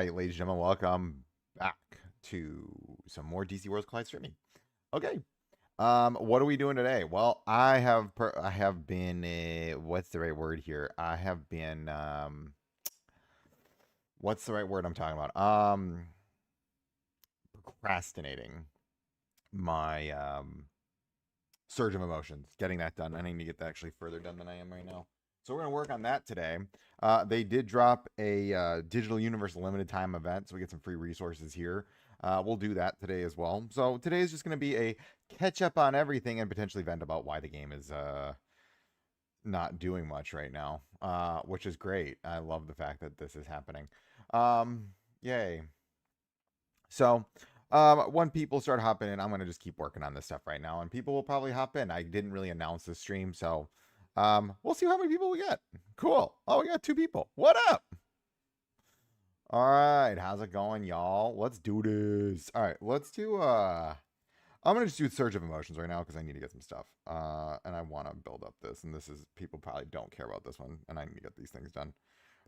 Alright, ladies and gentlemen, welcome back to some more DC Worlds Collide streaming. Okay, what are we doing today? Well, I have been, what's the right word here? I have been, what's the right word I'm talking about? Procrastinating my, Surge of Emotions, getting that done. I need to get that actually further done than I am right now. So we're going to work on that today. They did drop a Digital Universe limited time event, so we get some free resources here. We'll do that today as well. So today is just going to be a catch up on everything and potentially vent about why the game is not doing much right now, which is great. I love the fact that this is happening. Yay. So when people start hopping in, I'm going to just keep working on this stuff right now, and people will probably hop in. I didn't really announce this stream, so we'll see how many people we get. Cool. Oh, we got 2 people. What up? All right, how's it going, y'all? Let's do this. All right, let's do I'm gonna just do Surge of Emotions right now because I need to get some stuff. And I want to build up this, and this is, people probably don't care about this one, and I need to get these things done.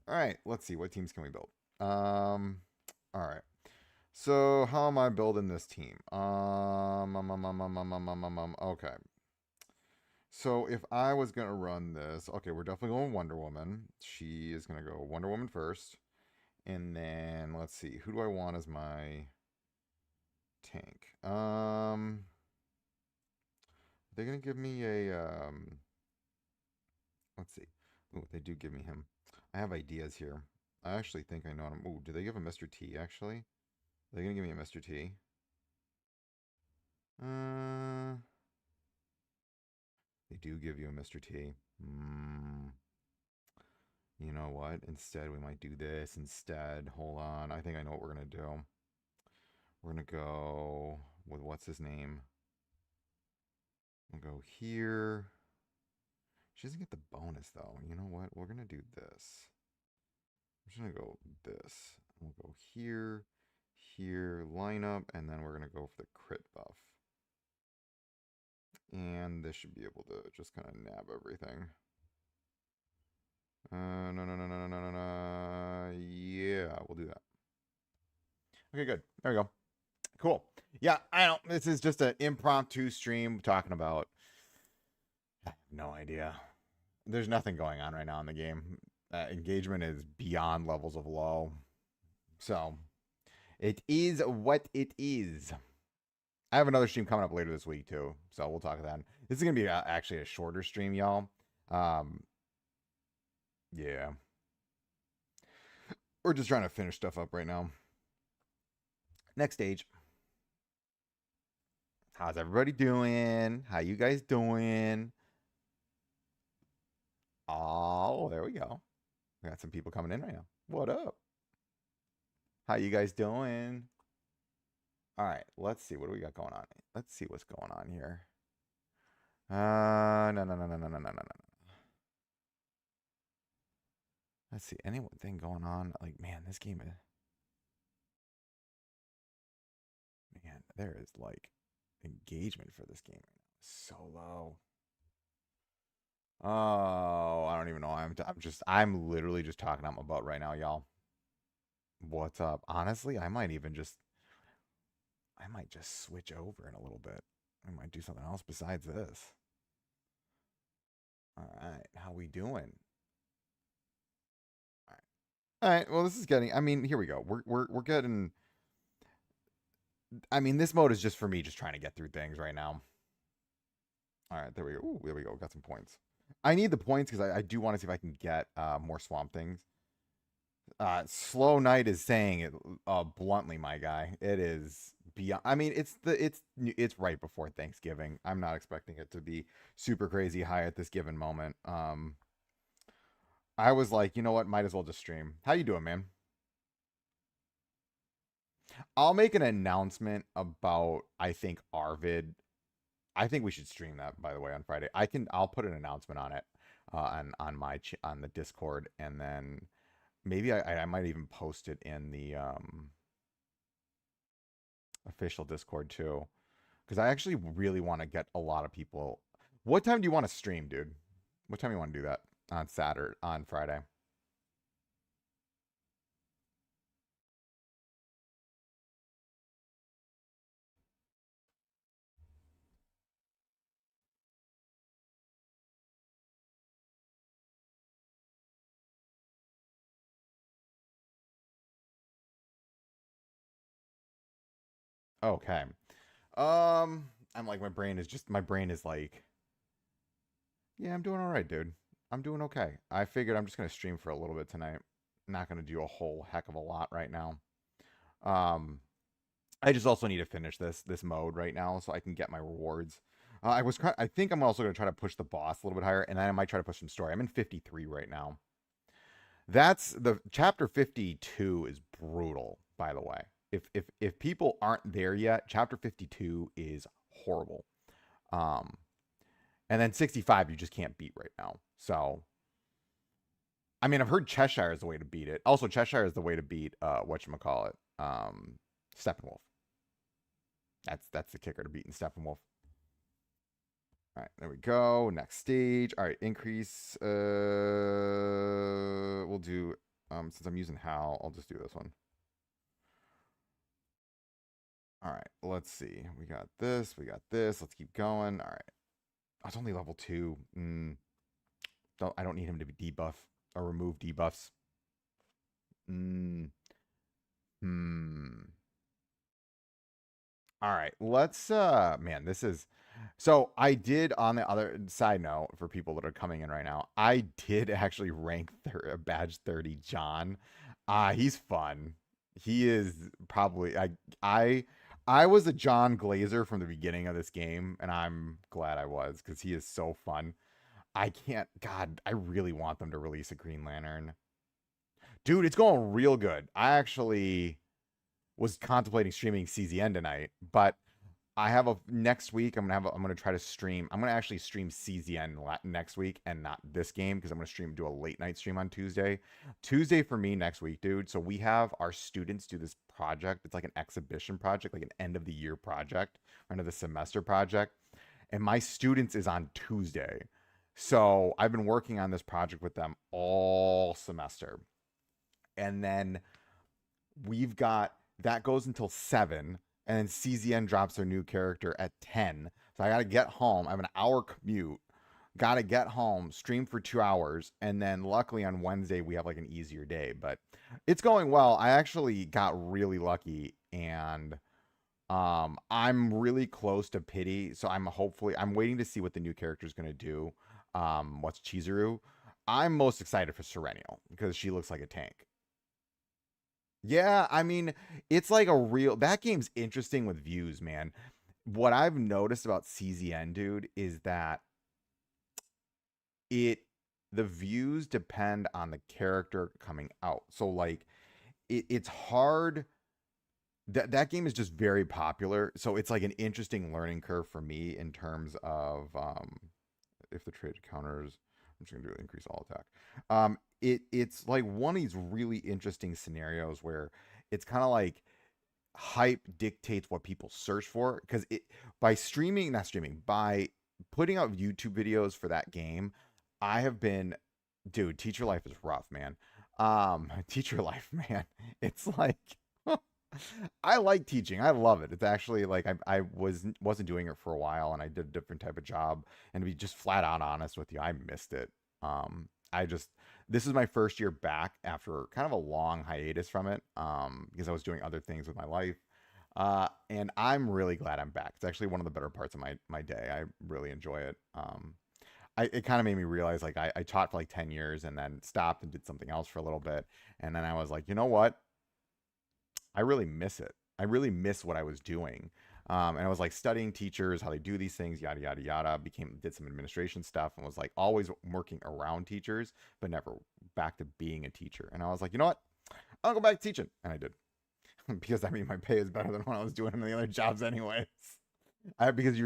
All right, let's see, what teams can we build? All right. So how am I building this team? Okay. So if I was gonna run this, okay, we're definitely going Wonder Woman. She is gonna go Wonder Woman first, and then let's see, who do I want as my tank? They're gonna give me a let's see. Ooh, they do give me him. I have ideas here. I actually think I know him. Ooh, do they give a Mr. T actually? Are they gonna give me a Mr. T? They do give you a Mr. T. You know what? Instead, we might do this instead. Hold on. I think I know what we're gonna do. We're gonna go with, what's his name? We'll go here. She doesn't get the bonus though. You know what? We're gonna do this. I'm just gonna go this. We'll go here, here, lineup, and then we're gonna go for the crit buff. And this should be able to just kind of nab everything. No. Yeah, we'll do that. Okay, good. There we go. Cool. Yeah, I don't. This is just an impromptu stream talking about. I have no idea. There's nothing going on right now in the game. Engagement is beyond levels of low. So, it is what it is. I have another stream coming up later this week too, so we'll talk about that. This is gonna be actually a shorter stream, y'all. Yeah, we're just trying to finish stuff up right now. Next stage. How's everybody doing? How you guys doing? Oh, there we go. We got some people coming in right now. What up? How you guys doing? All right, let's see. What do we got going on? Let's see what's going on here. No. Let's see. Anything going on? Like, man, this game is... Man, there is, like, engagement for this game right now. So low. Oh, I don't even know. I'm literally just talking out my butt right now, y'all. What's up? Honestly, I might just switch over in a little bit. I might do something else besides this. All right, how we doing? All right. Well, this is getting. I mean, here we go. We're getting. I mean, this mode is just for me, just trying to get through things right now. All right, there we go. Ooh, there we go. Got some points. I need the points because I do want to see if I can get more Swamp Things. Slow Night is saying it bluntly, my guy. It is beyond. I mean, it's right before Thanksgiving. I'm not expecting it to be super crazy high at this given moment. I was like, you know what? Might as well just stream. How you doing, man? I'll make an announcement about, I think, Arvid. I think we should stream that, by the way, on Friday. I'll put an announcement on it on the Discord, and then maybe I might even post it in the official Discord too, because I actually really want to get a lot of people. What time do you want to stream, dude? What time do you want to do that on Friday? Okay. I'm like, my brain is like, yeah, I'm doing all right, dude. I'm doing okay. I figured I'm just gonna stream for a little bit tonight. Not gonna do a whole heck of a lot right now. Um, I just also need to finish this mode right now so I can get my rewards. I think I'm also gonna try to push the boss a little bit higher, and then I might try to push some story. I'm in 53 right now. That's the chapter 52 is brutal, by the way. If people aren't there yet, chapter 52 is horrible. Um, and then 65 you just can't beat right now. So I mean, I've heard Cheshire is the way to beat it. Also, Cheshire is the way to beat whatchamacallit, Steppenwolf. That's the kicker to beating Steppenwolf. All right, there we go. Next stage. All right, increase. We'll do. Since I'm using Hal, I'll just do this one. All right, let's see. We got this. We got this. Let's keep going. All right. Oh, it's only level 2. I don't need him to be debuff or remove debuffs. Mm, hmm. All right, let's man, this is so I did on the other side note for people that are coming in right now, I did actually rank badge 30 John. He's fun. He is probably I was a John Glazer from the beginning of this game, and I'm glad I was because he is so fun. I can't God, I really want them to release a Green Lantern. Dude, it's going real good. I actually was contemplating streaming CZN tonight, but I have a next week. I'm gonna try to stream. I'm gonna actually stream CZN next week and not this game because I'm gonna do a late night stream on Tuesday. Tuesday for me next week, dude. So we have our students do this project. It's like an exhibition project, like an end of the year project, end of the semester project. And my students is on Tuesday. So I've been working on this project with them all semester. And then we've got that goes until 7, and then CZN drops their new character at 10. So I got to get home. I have an hour commute. Got to get home, stream for 2 hours, and then luckily on Wednesday we have like an easier day. But it's going well. I actually got really lucky, and I'm really close to Pity. So I'm waiting to see what the new character is gonna do. What's Chizuru? I'm most excited for Serenial because she looks like a tank. Yeah, I mean, it's like a real that game's interesting with views, man. What I've noticed about CZN, dude, is that it the views depend on the character coming out. So like it's hard that game is just very popular. So it's like an interesting learning curve for me in terms of if the trade counters, I'm just gonna do increase all attack. It's like one of these really interesting scenarios where it's kind of like hype dictates what people search for because it by streaming, not streaming, by putting out YouTube videos for that game, I have been, dude, teacher life is rough, man. Teacher life, man. It's like I like teaching. I love it. It's actually like I wasn't doing it for a while and I did a different type of job. And to be just flat out honest with you, I missed it. I just this is my first year back after kind of a long hiatus from it. Because I was doing other things with my life. And I'm really glad I'm back. It's actually one of the better parts of my day. I really enjoy it. It kind of made me realize like I taught for like 10 years and then stopped and did something else for a little bit. And then I was like, you know what? I really miss it. I really miss what I was doing. And I was like studying teachers, how they do these things, yada yada yada. Did some administration stuff, and was like always working around teachers, but never back to being a teacher. And I was like, you know what? I'll go back to teaching, and I did because I mean my pay is better than what I was doing in the other jobs anyways. Because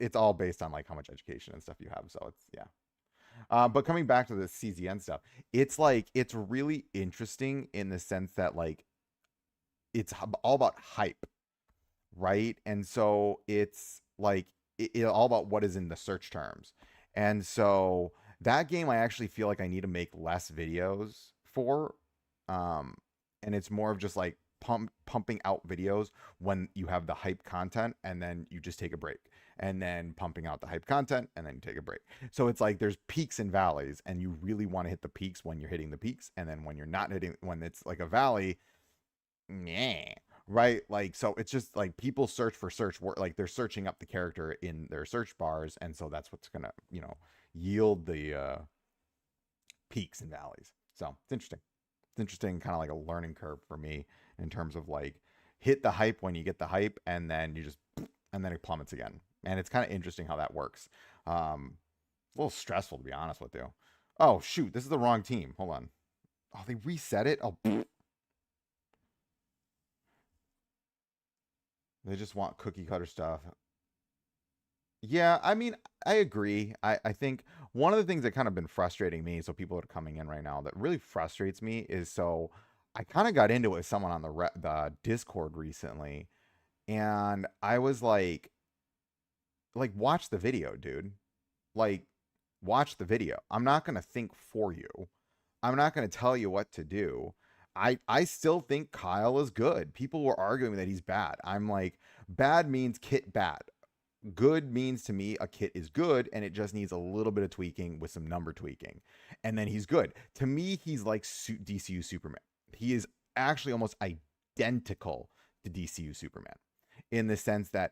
it's all based on like how much education and stuff you have. So it's yeah. But coming back to the CZN stuff, it's like it's really interesting in the sense that like it's all about hype, right? And so it's like all about what is in the search terms. And so that game I actually feel like I need to make less videos for. Um, and it's more of just like pumping out videos when you have the hype content and then you just take a break. And then pumping out the hype content and then you take a break. So it's like there's peaks and valleys, and you really want to hit the peaks when you're hitting the peaks. And then when you're not hitting, when it's like a valley, yeah, right? Like, so it's just like people search for like they're searching up the character in their search bars, and so that's what's gonna, yield the peaks and valleys. So it's interesting. It's interesting, kind of like a learning curve for me in terms of like hit the hype when you get the hype, and then you just and then it plummets again. And it's kind of interesting how that works. A little stressful to be honest with you. Oh shoot, this is the wrong team. Hold on. Oh, they reset it. Oh, they just want cookie cutter stuff. Yeah, I mean, I agree. I think one of the things that kind of been frustrating me, so people that are coming in right now, that really frustrates me is so I kind of got into it with someone on the Discord recently, and I was like, watch the video, dude. Like, watch the video. I'm not gonna think for you. I'm not gonna tell you what to do. I still think Kyle is good. People were arguing that he's bad. I'm like, bad means kit bad. Good means to me a kit is good and it just needs a little bit of tweaking with some number tweaking. And then he's good. To me, he's like DCU Superman. He is actually almost identical to DCU Superman in the sense that,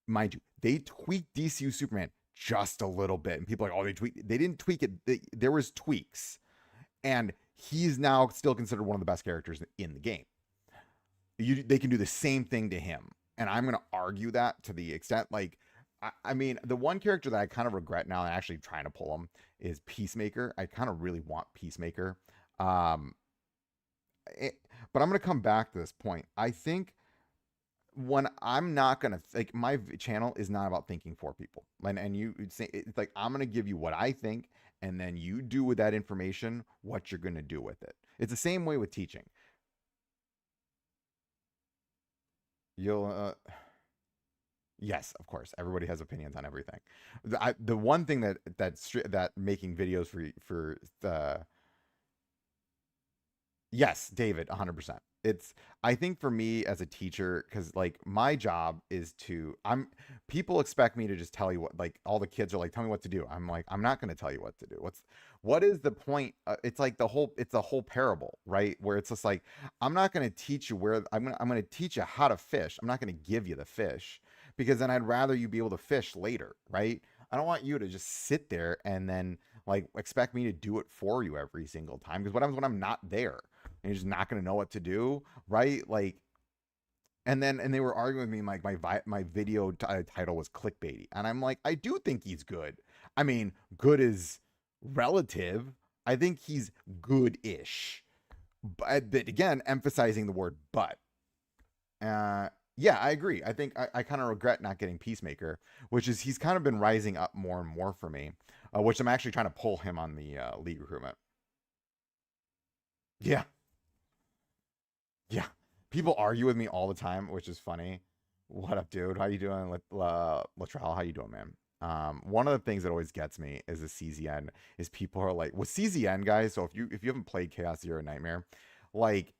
mind you, they tweaked DCU Superman just a little bit. And people are like, oh, they didn't tweak it. There was tweaks. And he's now still considered one of the best characters in the game. They can do the same thing to him. And I'm going to argue that to the extent, like, I mean, the one character that I kind of regret now and actually trying to pull him is Peacemaker. I kind of really want Peacemaker. Um, but I'm going to come back to this point. I think when I'm not going to, like, my channel is not about thinking for people. And you say, it's like, I'm going to give you what I think, and then you do with that information what you're going to do with it. It's the same way with teaching. You'll, yes, of course. Everybody has opinions on everything. The one thing that making videos for the yes, David, 100%. It's I think for me as a teacher, because like my job is to people expect me to just tell you what, like all the kids are like, tell me what to do. I'm like, I'm not going to tell you what to do. What is the point? It's like it's a whole parable, right? Where it's just like, I'm not going to teach you where I'm going to teach you how to fish. I'm not going to give you the fish because then I'd rather you be able to fish later, right? I don't want you to just sit there and then like expect me to do it for you every single time. Because what happens when I'm not there? And you're just not going to know what to do, right? Like, and they were arguing with me like my video title was clickbaity, and I'm like, I do think he's good. I mean, good is relative. I think he's good-ish, but again, emphasizing the word but. Yeah, I agree. I think I kind of regret not getting Peacemaker, which is he's kind of been rising up more and more for me, which I'm actually trying to pull him on the league recruitment. Yeah, yeah. People argue with me all the time, which is funny. What up, dude? How you doing? Latrell, how you doing, man? One of the things that always gets me is the CZN is people are like, with CZN guys. So if you haven't played Chaos Zero Nightmare, like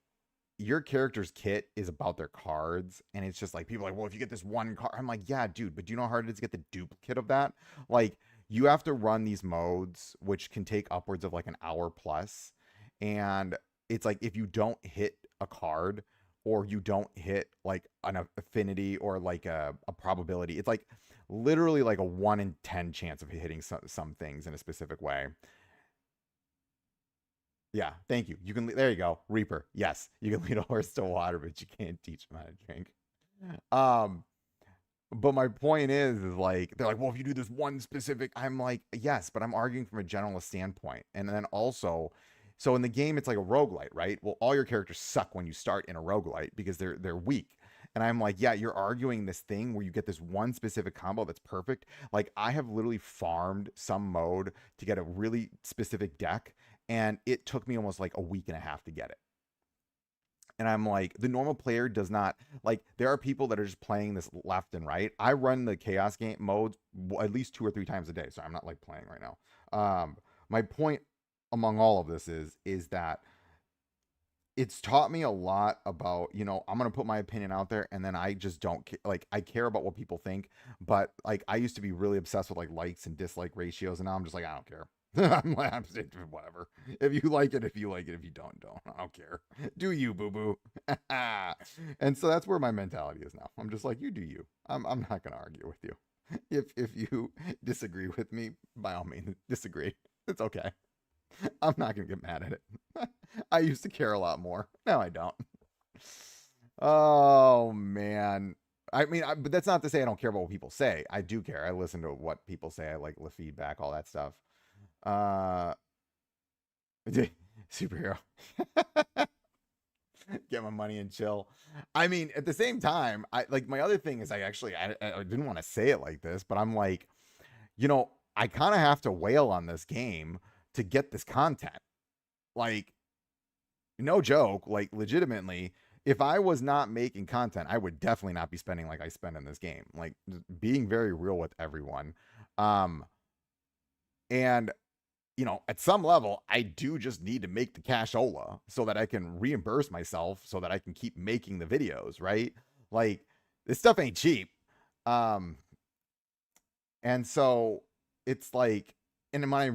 your character's kit is about their cards, and it's just like people are like, well, if you get this one card, I'm like, yeah, dude, but do you know how hard it is to get the duplicate of that? Like, you have to run these modes, which can take upwards of like an hour plus, and it's like if you don't hit a card or you don't hit like an affinity or like a probability, it's like literally like a 1 in 10 chance of hitting some things in a specific way. Yeah, thank you. You can there you go, Reaper. Yes, you can lead a horse to water, but you can't teach him how to drink. Um, but my point is like they're like, well, if you do this one specific, I'm like, yes, but I'm arguing from a generalist standpoint, and then also, so in the game it's like a roguelite, right? Well, all your characters suck when you start in a roguelite because they're weak. And I'm like, yeah, you're arguing this thing where you get this one specific combo that's perfect. Like I have literally farmed some mode to get a really specific deck, and it took me almost like a week and a half to get it. And I'm like, the normal player does not like. There are people that are just playing this left and right. I run the chaos game modes at least 2 or 3 times a day, so I'm not like playing right now. My point among all of this is that it's taught me a lot about, I'm going to put my opinion out there, and then I just don't like, I care about what people think, but like I used to be really obsessed with like likes and dislike ratios, and now I'm just like, I don't care. I'm like, whatever. If you like it, if you like it, if you don't, don't. I don't care. Do you, boo boo? And so that's where my mentality is now. I'm just like, you do you. I'm not gonna argue with you. If you disagree with me, by all means, disagree. It's okay. I'm not gonna get mad at it. I used to care a lot more. Now I don't. Oh man. I mean, but that's not to say I don't care about what people say. I do care. I listen to what people say. I like the feedback, all that stuff. Uh, superhero. Get my money and chill. I mean, at the same time, I like my other thing is I didn't want to say it like this, but I'm like, I kind of have to wail on this game to get this content. Like, no joke, like legitimately, if I was not making content, I would definitely not be spending like I spend in this game. Like being very real with everyone. Um, and at some level, I do just need to make the cashola so that I can reimburse myself so that I can keep making the videos, right? Like this stuff ain't cheap. Um, and so it's like, and in my,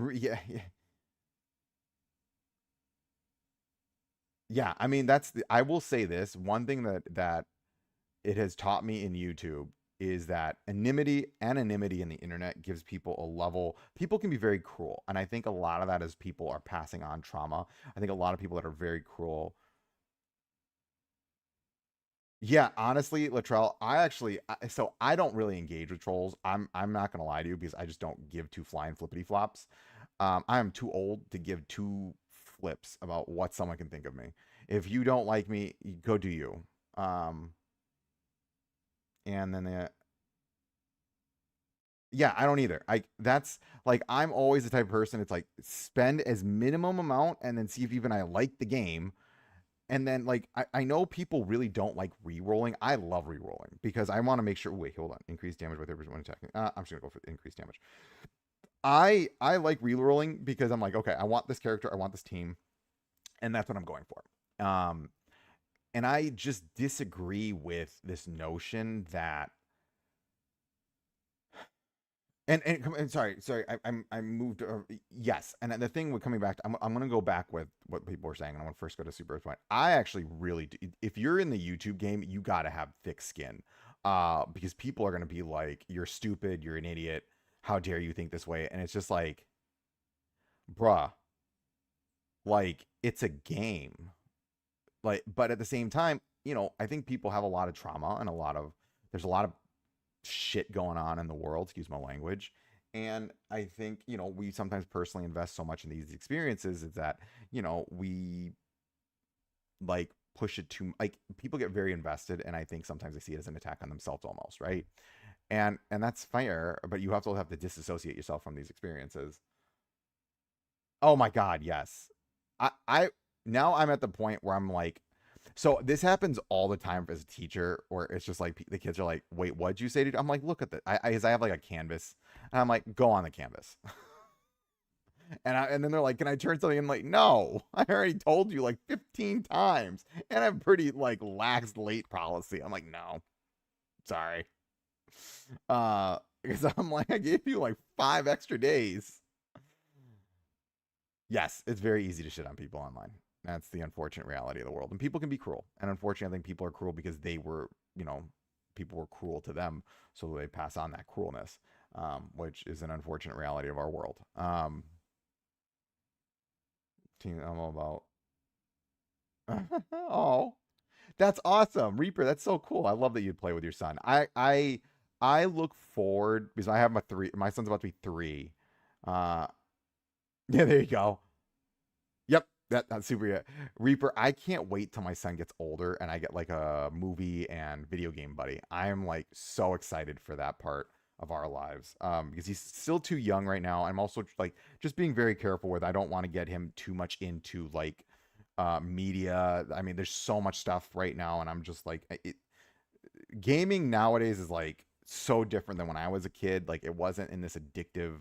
yeah, I mean, I will say this one thing that it has taught me in YouTube is that anonymity in the internet gives people a level. People can be very cruel, and I think a lot of that is people are passing on trauma. I think a lot of people that are very cruel. Yeah, honestly, Latrell, so I don't really engage with trolls. I'm not gonna lie to you because I just don't give two flying flippity flops. I am too old to give two flips about what someone can think of me. If you don't like me, go do you. Um, and then yeah, I don't either. That's like I'm always the type of person. It's like spend as minimum amount and then see if even I like the game. And then like I know people really don't like re-rolling. I love re-rolling because I want to make sure. Wait, hold on. Increase damage by 30% when attacking. I'm just gonna go for increased damage. I like re-rolling because I'm like, okay, I want this character, I want this team, and that's what I'm going for. And I just disagree with this notion that and sorry, I moved. Yes, and the thing with coming back, I'm gonna go back with what people were saying, and I want to first go to Super Point. I actually really do. If you're in the YouTube game, you gotta have thick skin, because people are gonna be like, "You're stupid. You're an idiot. How dare you think this way?" And it's just like, bruh, like it's a game. Like, but at the same time, I think people have a lot of trauma and there's a lot of shit going on in the world, excuse my language. And I think, we sometimes personally invest so much in these experiences is that, we like push it to like people get very invested and I think sometimes they see it as an attack on themselves almost, right? And that's fair, but you have to disassociate yourself from these experiences. Oh my God, yes. I now I'm at the point where I'm like, so this happens all the time as a teacher, where it's just like the kids are like, "Wait, what'd you say to?" I'm like, "Look at that." I have like a canvas, and I'm like, "Go on the canvas," and then they're like, "Can I turn something in?" I'm like, "No, I already told you like 15 times, and I have pretty like lax late policy." I'm like, "No, sorry," because I'm like, I gave you like 5 extra days. Yes, it's very easy to shit on people online. That's the unfortunate reality of the world. And people can be cruel. And unfortunately, I think people are cruel because people were cruel to them. So they pass on that cruelness, which is an unfortunate reality of our world. I'm all about. Oh, that's awesome. Reaper, that's so cool. I love that you play with your son. I look forward because I have my son's about to be 3. Uh, yeah, there you go. Yep, that's super. Yeah. Reaper, I can't wait till my son gets older and I get like a movie and video game buddy. I am like so excited for that part of our lives. Because he's still too young right now. I'm also like just being very careful with I don't want to get him too much into like media. I mean, there's so much stuff right now, and I'm just like gaming nowadays is like so different than when I was a kid. Like it wasn't in this addictive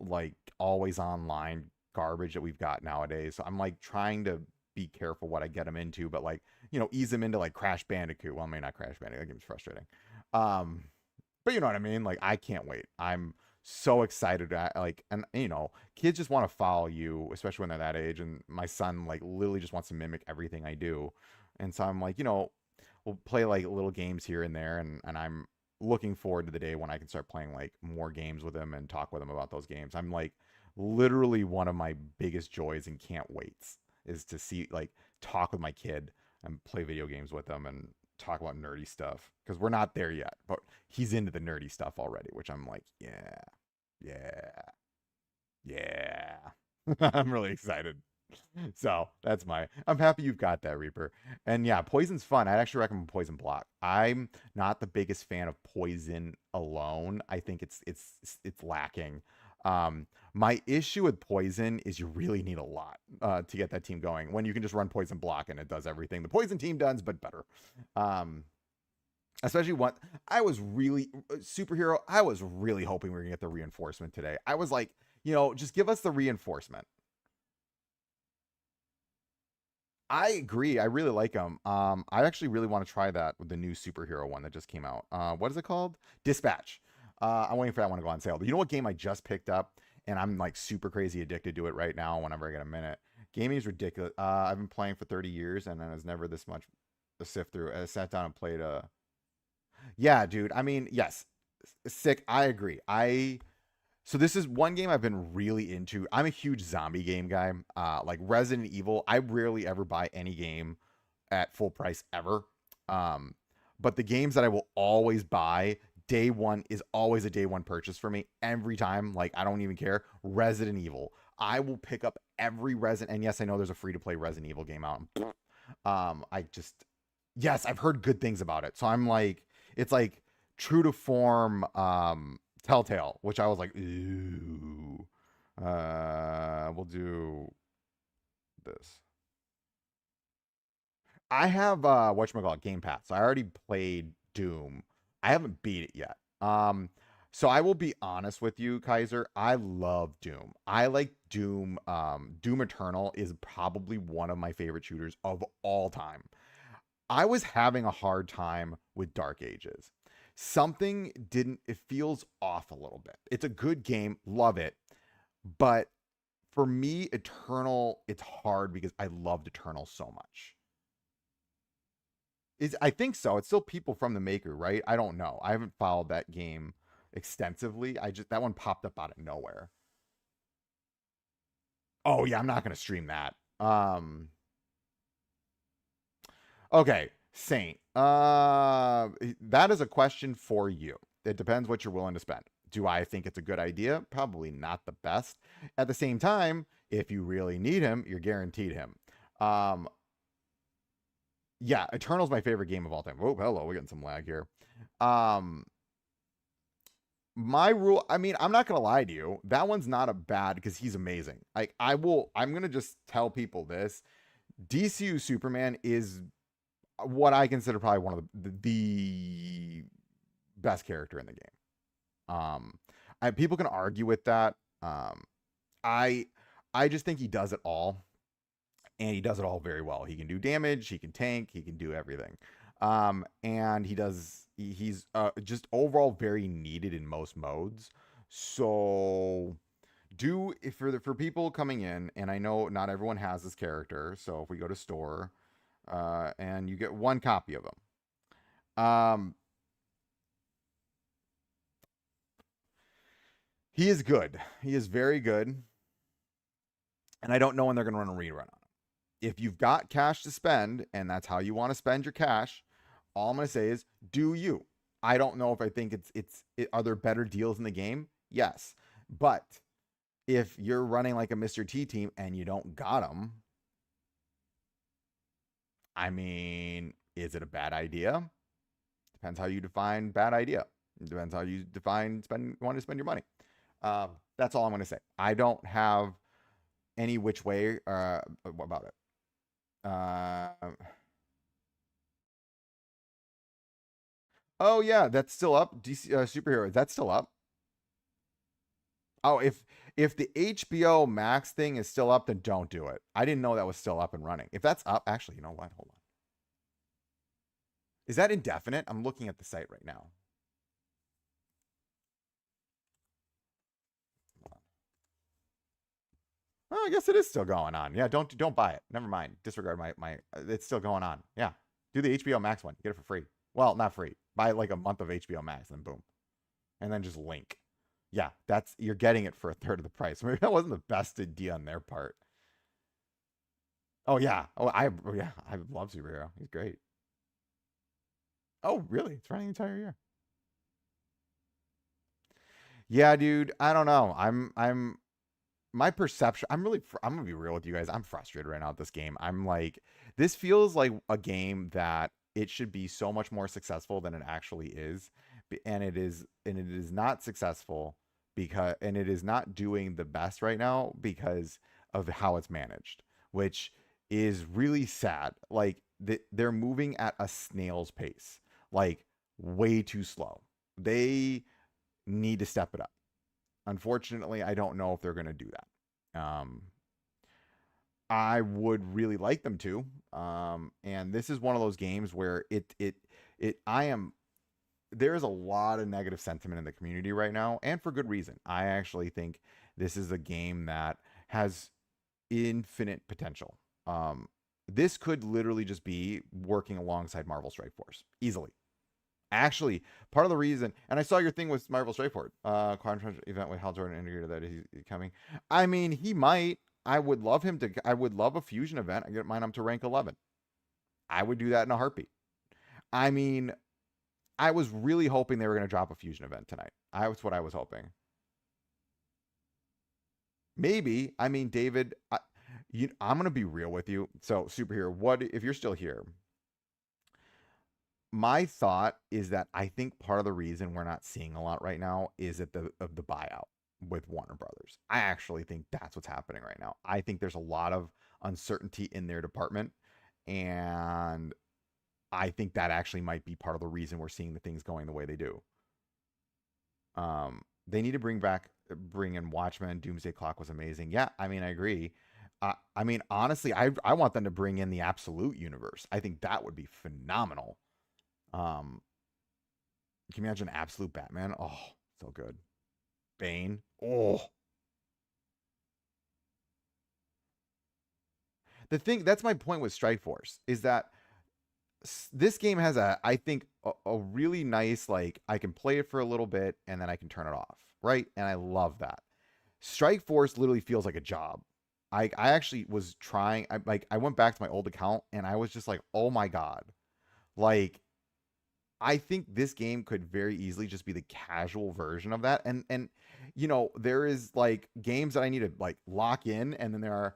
like always online garbage that we've got nowadays. So I'm like trying to be careful what I get them into, but like, ease them into like Crash Bandicoot. Well, maybe not Crash Bandicoot. That game's frustrating. But you know what I mean? Like I can't wait. I'm so excited. Like, and you know, kids just want to follow you, especially when they're that age. And my son, like, literally just wants to mimic everything I do. And so I'm like, you know, we'll play like little games here and there. And I'm looking forward to the day when I can start playing like more games with him and talk with him about those games. I'm like, literally one of my biggest joys and can't waits is to see, like, talk with my kid and play video games with him and talk about nerdy stuff because we're not there yet, but he's into the nerdy stuff already, which I'm like, yeah, yeah, yeah. I'm really excited. So that's I'm happy you've got that, Reaper. And yeah, poison's fun. I'd actually recommend poison block. I'm not the biggest fan of poison alone. I think it's lacking. My issue with poison is you really need a lot to get that team going when you can just run poison block and it does everything the poison team does, but better. Especially what I was really superhero. I was really hoping we were gonna get the reinforcement today. I was like, you know, just give us the reinforcement. I agree. I really like them. I actually really want to try that with the new superhero one that just came out. What is it called? Dispatch. I'm waiting for that one to go on sale. But you know what game I just picked up, and I'm like super crazy addicted to it right now. Whenever I get a minute, gaming is ridiculous. I've been playing for 30 years, and there's never this much to sift through. I sat down and played a. Yeah, dude. I mean, yes, sick. I agree. So this is one game I've been really into. I'm a huge zombie game guy. Like Resident Evil, I rarely ever buy any game at full price ever. Um, but the games that I will always buy, day one is always a day one purchase for me every time. Like I don't even care. Resident Evil. I will pick up every Resident, and yes, I know there's a free to play Resident Evil game out. I just, yes, I've heard good things about it. So I'm like, it's like true to form. Telltale, which I was like, ooh. We'll do this. I have whatchamacallit Game Pass. So I already played Doom. I haven't beat it yet. So I will be honest with you, Kaiser. I love Doom. I like Doom. Doom Eternal is probably one of my favorite shooters of all time. I was having a hard time with Dark Ages. Something didn't, it feels off a little bit. It's a good game, love it. But for me, Eternal, it's hard because I loved Eternal so much. I think so. It's still people from the maker, right? I don't know. I haven't followed that game extensively. That one popped up out of nowhere. Oh yeah, I'm not gonna stream that. Okay, Saint. That is a question for you. It depends what you're willing to spend. Do I think it's a good idea? Probably not the best. At the same time, if you really need him, you're guaranteed him. Um, yeah, Eternal's my favorite game of all time. Oh, hello, we're getting some lag here. Um, my rule, I mean, I'm not gonna lie to you. That one's not a bad because he's amazing. Like, I'm gonna just tell people this. DCU Superman is what I consider probably one of the best character in the game. People can argue with that. I I just think he does it all, and he does it all very well. He can do damage, he can tank, he can do everything. And he's just overall very needed in most modes. So do if for people coming in, and I know not everyone has this character, so if we go to store, and you get one copy of him. He is good. He is very good. And I don't know when they're going to run a rerun on him. If you've got cash to spend, and that's how you want to spend your cash, all I'm going to say is do you. I don't know if I think are there better deals in the game? Yes. But if you're running like a Mr. T team and you don't got them, I mean, is it a bad idea? Depends how you define bad idea. It depends how you define want to spend your money. That's all I'm going to say. I don't have any which way about it. Oh yeah, that's still up. DC superhero, that's still up. Oh, if the HBO Max thing is still up, then don't do it. I didn't know that was still up and running. If that's up, actually, you know what? Hold on. Is that indefinite? I'm looking at the site right now. Oh, I guess it is still going on. Yeah, don't buy it. Never mind. Disregard my. It's still going on. Yeah, do the HBO Max one. Get it for free. Well, not free. Buy like a month of HBO Max, and boom, and then just link. Yeah, that's you're getting it for a third of the price. Maybe that wasn't the best idea on their part. Oh yeah. Yeah. I love Superhero. He's great. Oh really? It's running the entire year. Yeah, dude. I don't know. I'm my perception. I'm gonna be real with you guys. I'm frustrated right now at this game. I'm like, this feels like a game that it should be so much more successful than it actually is, and it is not successful and it is not doing the best right now because of how it's managed, which is really sad. Like they're moving at a snail's pace, like way too slow. They need to step it up. Unfortunately, I don't know if they're going to do that. I would really like them to. And this is one of those games where I am, there is a lot of negative sentiment in the community right now, and for good reason. I actually think this is a game that has infinite potential. This could literally just be working alongside Marvel Strike Force easily. Actually, part of the reason, and I saw your thing with Marvel Strike Force, Quantum event with Hal Jordan indicated that he's coming. I mean, he might. I would love him to. I would love a fusion event. I get mine up to rank 11. I would do that in a heartbeat. I mean, I was really hoping they were going to drop a fusion event tonight. That's what I was hoping. Maybe. I mean, David, I'm going to be real with you. So, superhero, what if you're still here? My thought is that I think part of the reason we're not seeing a lot right now is at the buyout with Warner Brothers. I actually think that's what's happening right now. I think there's a lot of uncertainty in their department, and I think that actually might be part of the reason we're seeing the things going the way they do. They need to bring in Watchmen. Doomsday Clock was amazing. Yeah, I mean, I agree. I mean, honestly, I want them to bring in the Absolute universe. I think that would be phenomenal. Can you imagine Absolute Batman? Oh, so good. Bane. Oh, that's my point with Strike Force is that this game has I think a really nice, like, I can play it for a little bit and then I can turn it off, right? And I love that. Strike Force literally feels like a job. I actually was trying. I went back to my old account and I was just like, oh my god, like I think this game could very easily just be the casual version of that. And there is like games that I need to like lock in, and then there are.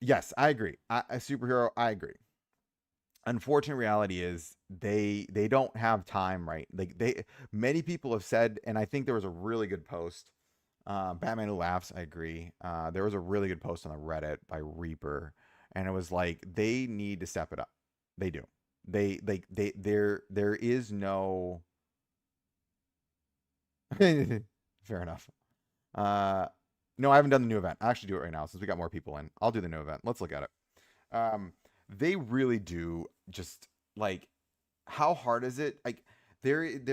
Yes, I agree. A superhero, I agree. Unfortunate reality is they don't have time, right? Like many people have said, and I think there was a really good post. Batman Who Laughs, I agree. There was a really good post on the Reddit by Reaper, and it was like they need to step it up. They do. There is no. Fair enough. No, I haven't done the new event. I'll actually do it right now since we got more people in. I'll do the new event. Let's look at it. They really do just like, how hard is it? Like it's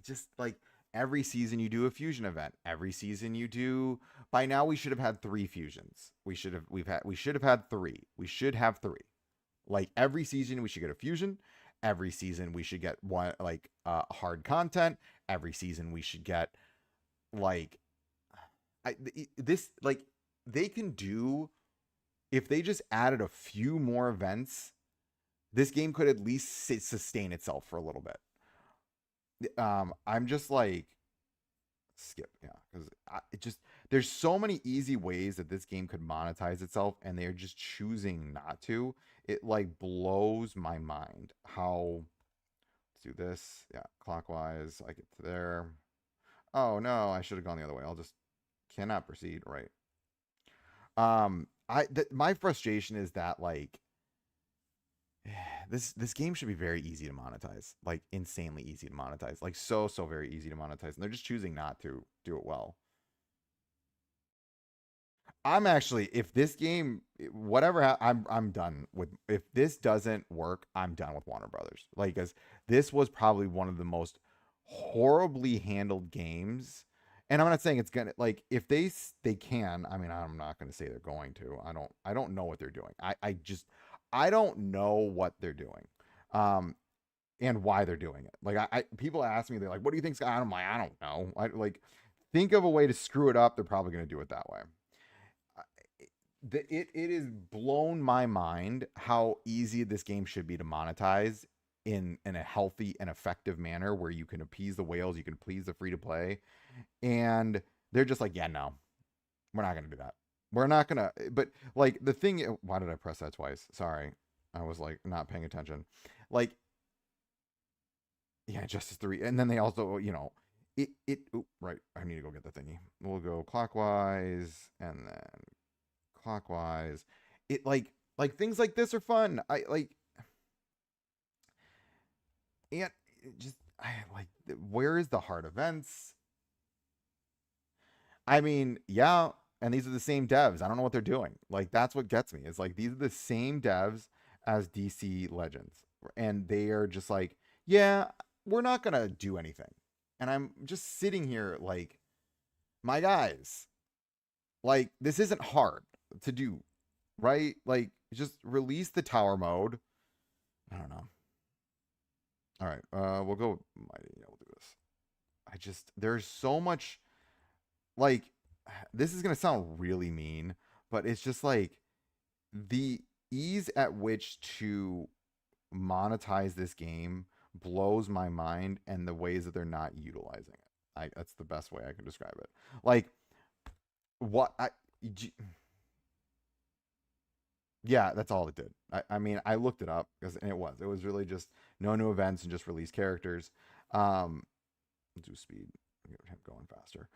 just like every season you do a fusion event. Every season you do. By now we should have had 3 fusions. We should have had 3. We should have 3. Like every season we should get a fusion. Every season we should get one, like hard content. Every season we should get like this, like they can do, if they just added a few more events, this game could at least sustain itself for a little bit. I'm just like, skip, yeah, because it just, there's so many easy ways that this game could monetize itself, and they're just choosing not to. It like blows my mind how. Let's do this, yeah, clockwise. I get to there. Oh no, I should have gone the other way. I'll just cannot proceed, right? My frustration is that like this game should be very easy to monetize, like insanely easy to monetize, like so very easy to monetize, and they're just choosing not to do it well. I'm actually, if this game, whatever, I'm done with. If this doesn't work, I'm done with Warner Brothers. Like, because this was probably one of the most horribly handled games, And I'm not saying it's gonna like if they can. I mean, I'm not gonna say they're going to. I don't know what they're doing. I don't know what they're doing, and why they're doing it. Like people ask me, they're like, "What do you think's?" I'm like, I don't know. I like think of a way to screw it up. They're probably gonna do it that way. It has blown my mind how easy this game should be to monetize in a healthy and effective manner where you can appease the whales, you can please the free to play, and they're just like, yeah, no, we're not gonna do that. We're not gonna. But like the thing, why did I press that twice? Sorry, I was like not paying attention. Like, yeah, Justice 3, and then they also, right. I need to go get the thingy. We'll go clockwise and then clockwise. It like things like this are fun. I like, and just I like, where is the hard events? I mean, yeah, and these are the same devs. I don't know what they're doing. Like that's what gets me. It's like these are the same devs as DC Legends, and they are just like, yeah, we're not gonna do anything. And I'm just sitting here like, my guys, like this isn't hard to do, right? Like just release the tower mode. I don't know. All right, we'll go. Yeah, we'll do this. There's so much like this is gonna sound really mean, but it's just like the ease at which to monetize this game blows my mind, and the ways that they're not utilizing it. That's the best way I can describe it. Like what I yeah, that's all it did. I mean, I looked it up because and it was really just no new events and just release characters. Um, do speed, going faster.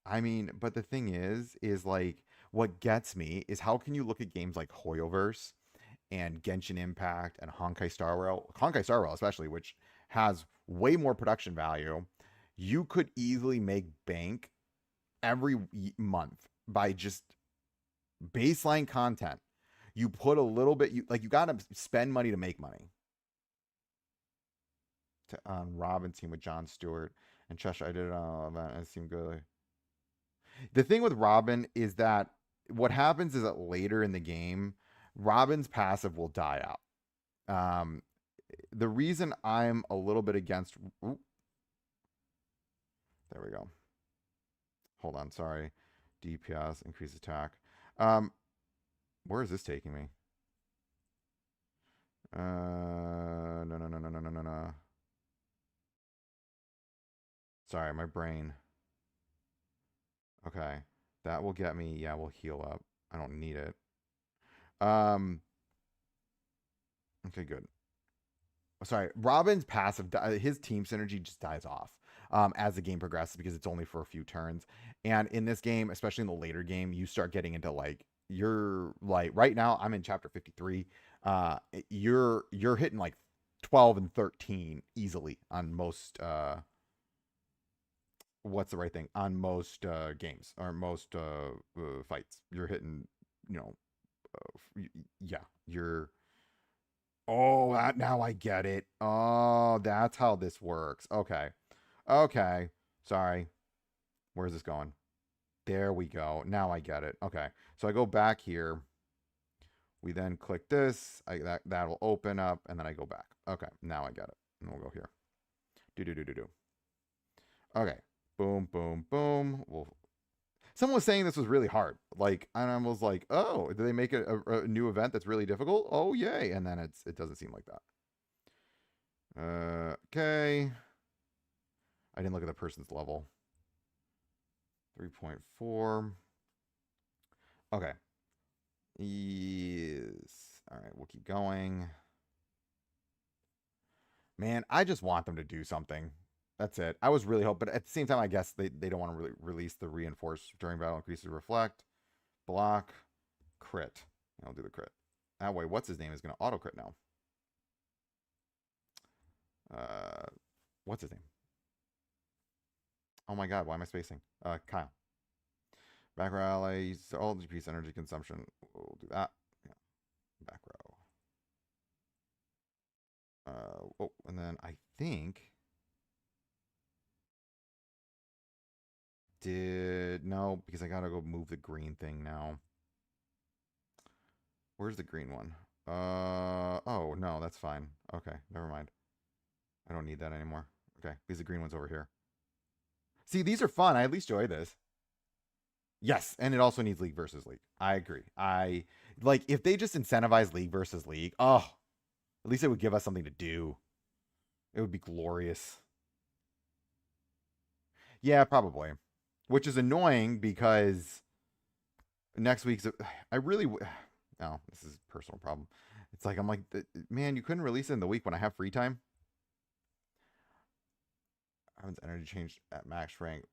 I mean, but the thing is like what gets me is how can you look at games like Hoyoverse and Genshin Impact and Honkai Star Rail especially, which has way more production value. You could easily make bank every month by just baseline content. You put a little bit, you got to spend money to make money. On Robin team with John Stewart and Cheshire, I did it on event. It seemed good. The thing with Robin is that what happens is that later in the game, Robin's passive will die out. The reason I'm a little bit against. Ooh, there we go. Hold on, sorry. DPS, increase attack. Where is this taking me? No, no, no, no, no, no, no, no. Sorry, my brain. Okay, that will get me. Yeah, we'll heal up. I don't need it. Um. Okay, good. Sorry, Robin's passive, his team synergy just dies off as the game progresses because it's only for a few turns. And in this game, especially in the later game, you start getting into like you're like right now. I'm in chapter 53. You're hitting like 12 and 13 easily on most. What's the right thing on most games or most fights? You're hitting, you know, yeah, you're Oh, now I get it. Oh, that's how this works. Okay. Okay. Sorry. Where's this going? There we go. Now I get it. Okay. So I go back here. We then click this. That'll open up, and then I go back. Okay. Now I get it. And we'll go here. Do do do do do. Okay. Boom, boom, boom. Someone was saying this was really hard. Like, and I was like, oh, did they make a new event that's really difficult? Oh, yay. And then it doesn't seem like that. Okay. I didn't look at the person's level. 3.4. Okay. Yes. All right, we'll keep going. Man, I just want them to do something. That's it. I was really hoping, but at the same time, I guess they don't want to really release the reinforce during battle increases reflect, block, crit. I'll do the crit. That way, what's his name is going to auto crit now. What's his name? Oh my god, why am I spacing? Kyle. Back row allies, all decrease energy consumption. We'll do that. Yeah. Back row. Oh, and then I think No, because I gotta go move the green thing now. Where's the green one? Oh, no, that's fine. Okay, never mind. I don't need that anymore. Okay, because the green one's over here. See, these are fun. I at least enjoy this. Yes, and it also needs league versus league. I agree. I like if they just incentivize league versus league. Oh, at least it would give us something to do. It would be glorious. Yeah, probably. Which is annoying because next week's. I really. No, this is a personal problem. It's like I'm like, man, you couldn't release it in the week when I have free time. Evan's energy changed at max rank.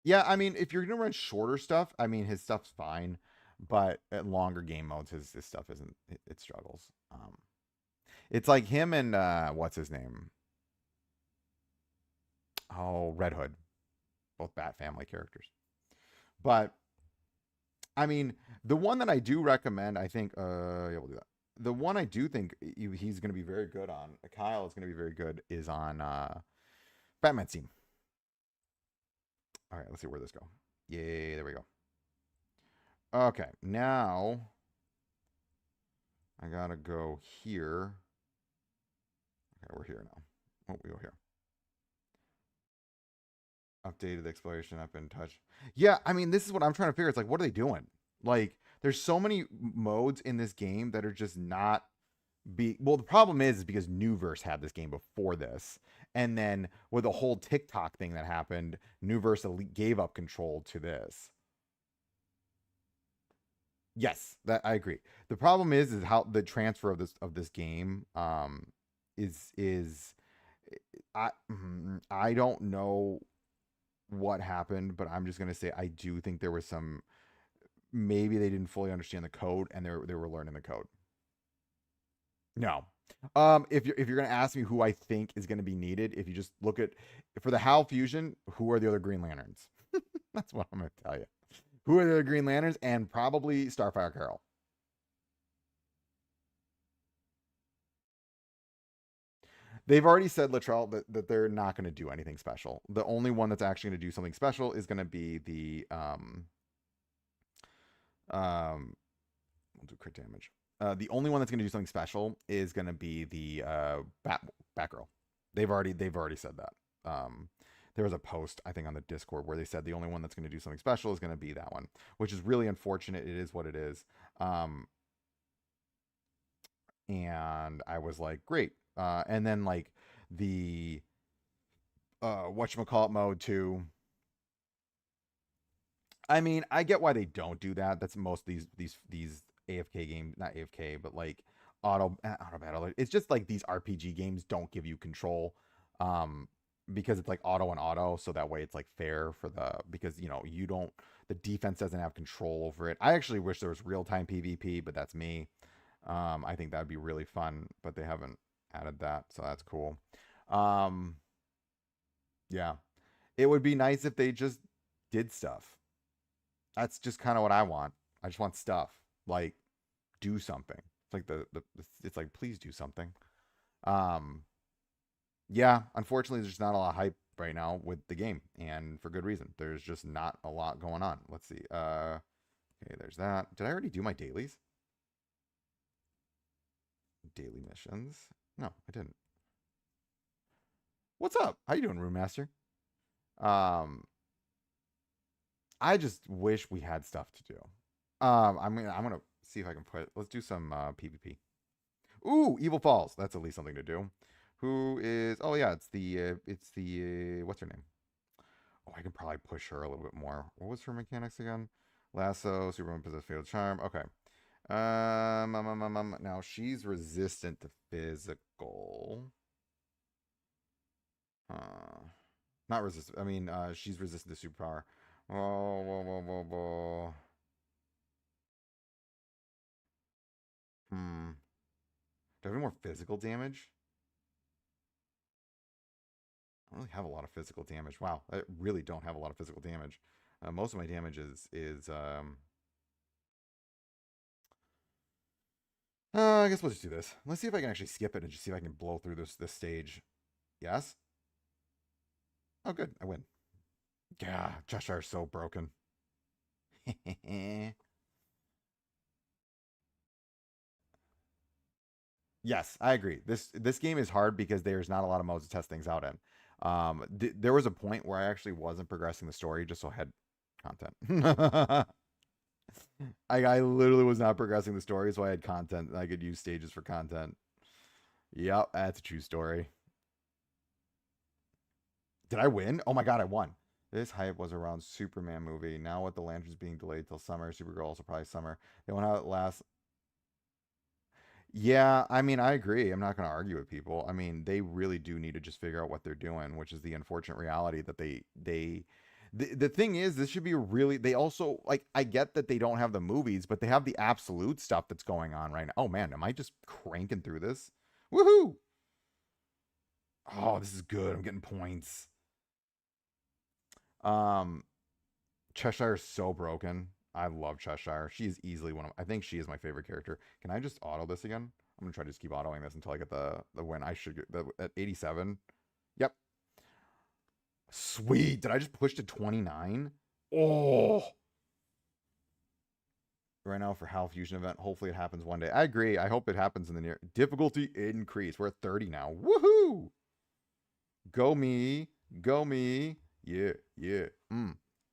Yeah, I mean, if you're gonna run shorter stuff, I mean, his stuff's fine, but at longer game modes, his stuff isn't. It struggles. It's like him and what's his name? Oh, Red Hood, both Bat Family characters. But I mean, the one that I do recommend, I think, yeah, we'll do that. The one I do think he's going to be very good on, Kyle is going to be very good, is on Batman team. All right, let's see where this go. Yay, there we go. Okay, now I gotta go here. Okay, we're here now. Oh, we go here. Updated exploration up in touch. Yeah, I mean, this is what I'm trying to figure. It's like, what are they doing? Like, there's so many modes in this game that are just not well, the problem is because Newverse had this game before this, and then with the whole TikTok thing that happened, Newverse gave up control to this. Yes, that I agree. The problem is how the transfer of this game is I don't know what happened, but I'm just gonna say I do think there was some, maybe they didn't fully understand the code and they were learning the code. No. If you're gonna ask me who I think is gonna be needed, if you just look at for the HAL Fusion, who are the other Green Lanterns? That's what I'm gonna tell you. Who are the other Green Lanterns? And probably Starfire Carol. They've already said, Latrell, that they're not going to do anything special. The only one that's actually going to do something special is going to be the we'll do crit damage. The only one that's going to do something special is going to be the Batgirl. They've already said that. There was a post, I think, on the Discord where they said the only one that's going to do something special is going to be that one, which is really unfortunate. It is what it is. And I was like, great. And then like the whatchamacallit mode too. I mean, I get why they don't do that. That's most of these AFK games, not AFK, but like auto battle. It's just like these RPG games don't give you control. Because it's like auto and auto, so that way it's like fair for because you don't, the defense doesn't have control over it. I actually wish there was real-time PvP, but that's me. I think that'd be really fun, but they haven't added that, so that's cool. Yeah, it would be nice if they just did stuff. That's just kind of what I want. I just want stuff, like do something. It's like it's like, please do something. Um, yeah, unfortunately, there's not a lot of hype right now with the game, and for good reason. There's just not a lot going on. Let's see. Okay, there's that. Did I already do my dailies? Daily missions? No, I didn't. What's up? How you doing, Room Master? I just wish we had stuff to do. I'm gonna see if I can put. Let's do some PvP. Ooh, Evil Falls. That's at least something to do. Who is? Oh yeah, it's the what's her name? Oh, I can probably push her a little bit more. What was her mechanics again? Lasso, Superman possesses fatal charm. Okay. Now she's resistant to physical. Not resistant. I mean, she's resistant to superpower. Oh, whoa, whoa, whoa, whoa. Do I have any more physical damage? I don't really have a lot of physical damage. Wow, I really don't have a lot of physical damage. Most of my damage is I guess we'll just do this. Let's see if I can actually skip it and just see if I can blow through this stage. Yes. Oh, good. I win. Yeah, Cheshire's so broken. Yes, I agree. This game is hard because there's not a lot of modes to test things out in. There was a point where I actually wasn't progressing the story just so I had content. I literally was not progressing the story, so I had content. I could use stages for content. Yep, that's a true story. Did I win? Oh my god, I won. This hype was around Superman movie. Now with the Lanterns being delayed till summer, Supergirl also probably summer. They went out last. Yeah, I mean, I agree. I'm not going to argue with people. I mean, they really do need to just figure out what they're doing, which is the unfortunate reality that the thing is, this should be really, they also, like, I get that they don't have the movies, but they have the absolute stuff that's going on right now. Oh man, am I just cranking through this? Woohoo! Oh, this is good. I'm getting points. Um, Cheshire is so broken. I love Cheshire. She is easily one of, I think she is my favorite character. Can I just auto this again? I'm gonna try to just keep autoing this until I get the win. I should get at 87. Yep. Sweet. Did I just push to 29? Oh. Right now for Hal Fusion event. Hopefully it happens one day. I agree. I hope it happens in the near difficulty increase. We're at 30 now. Woohoo! Go me. Go me. Yeah, yeah.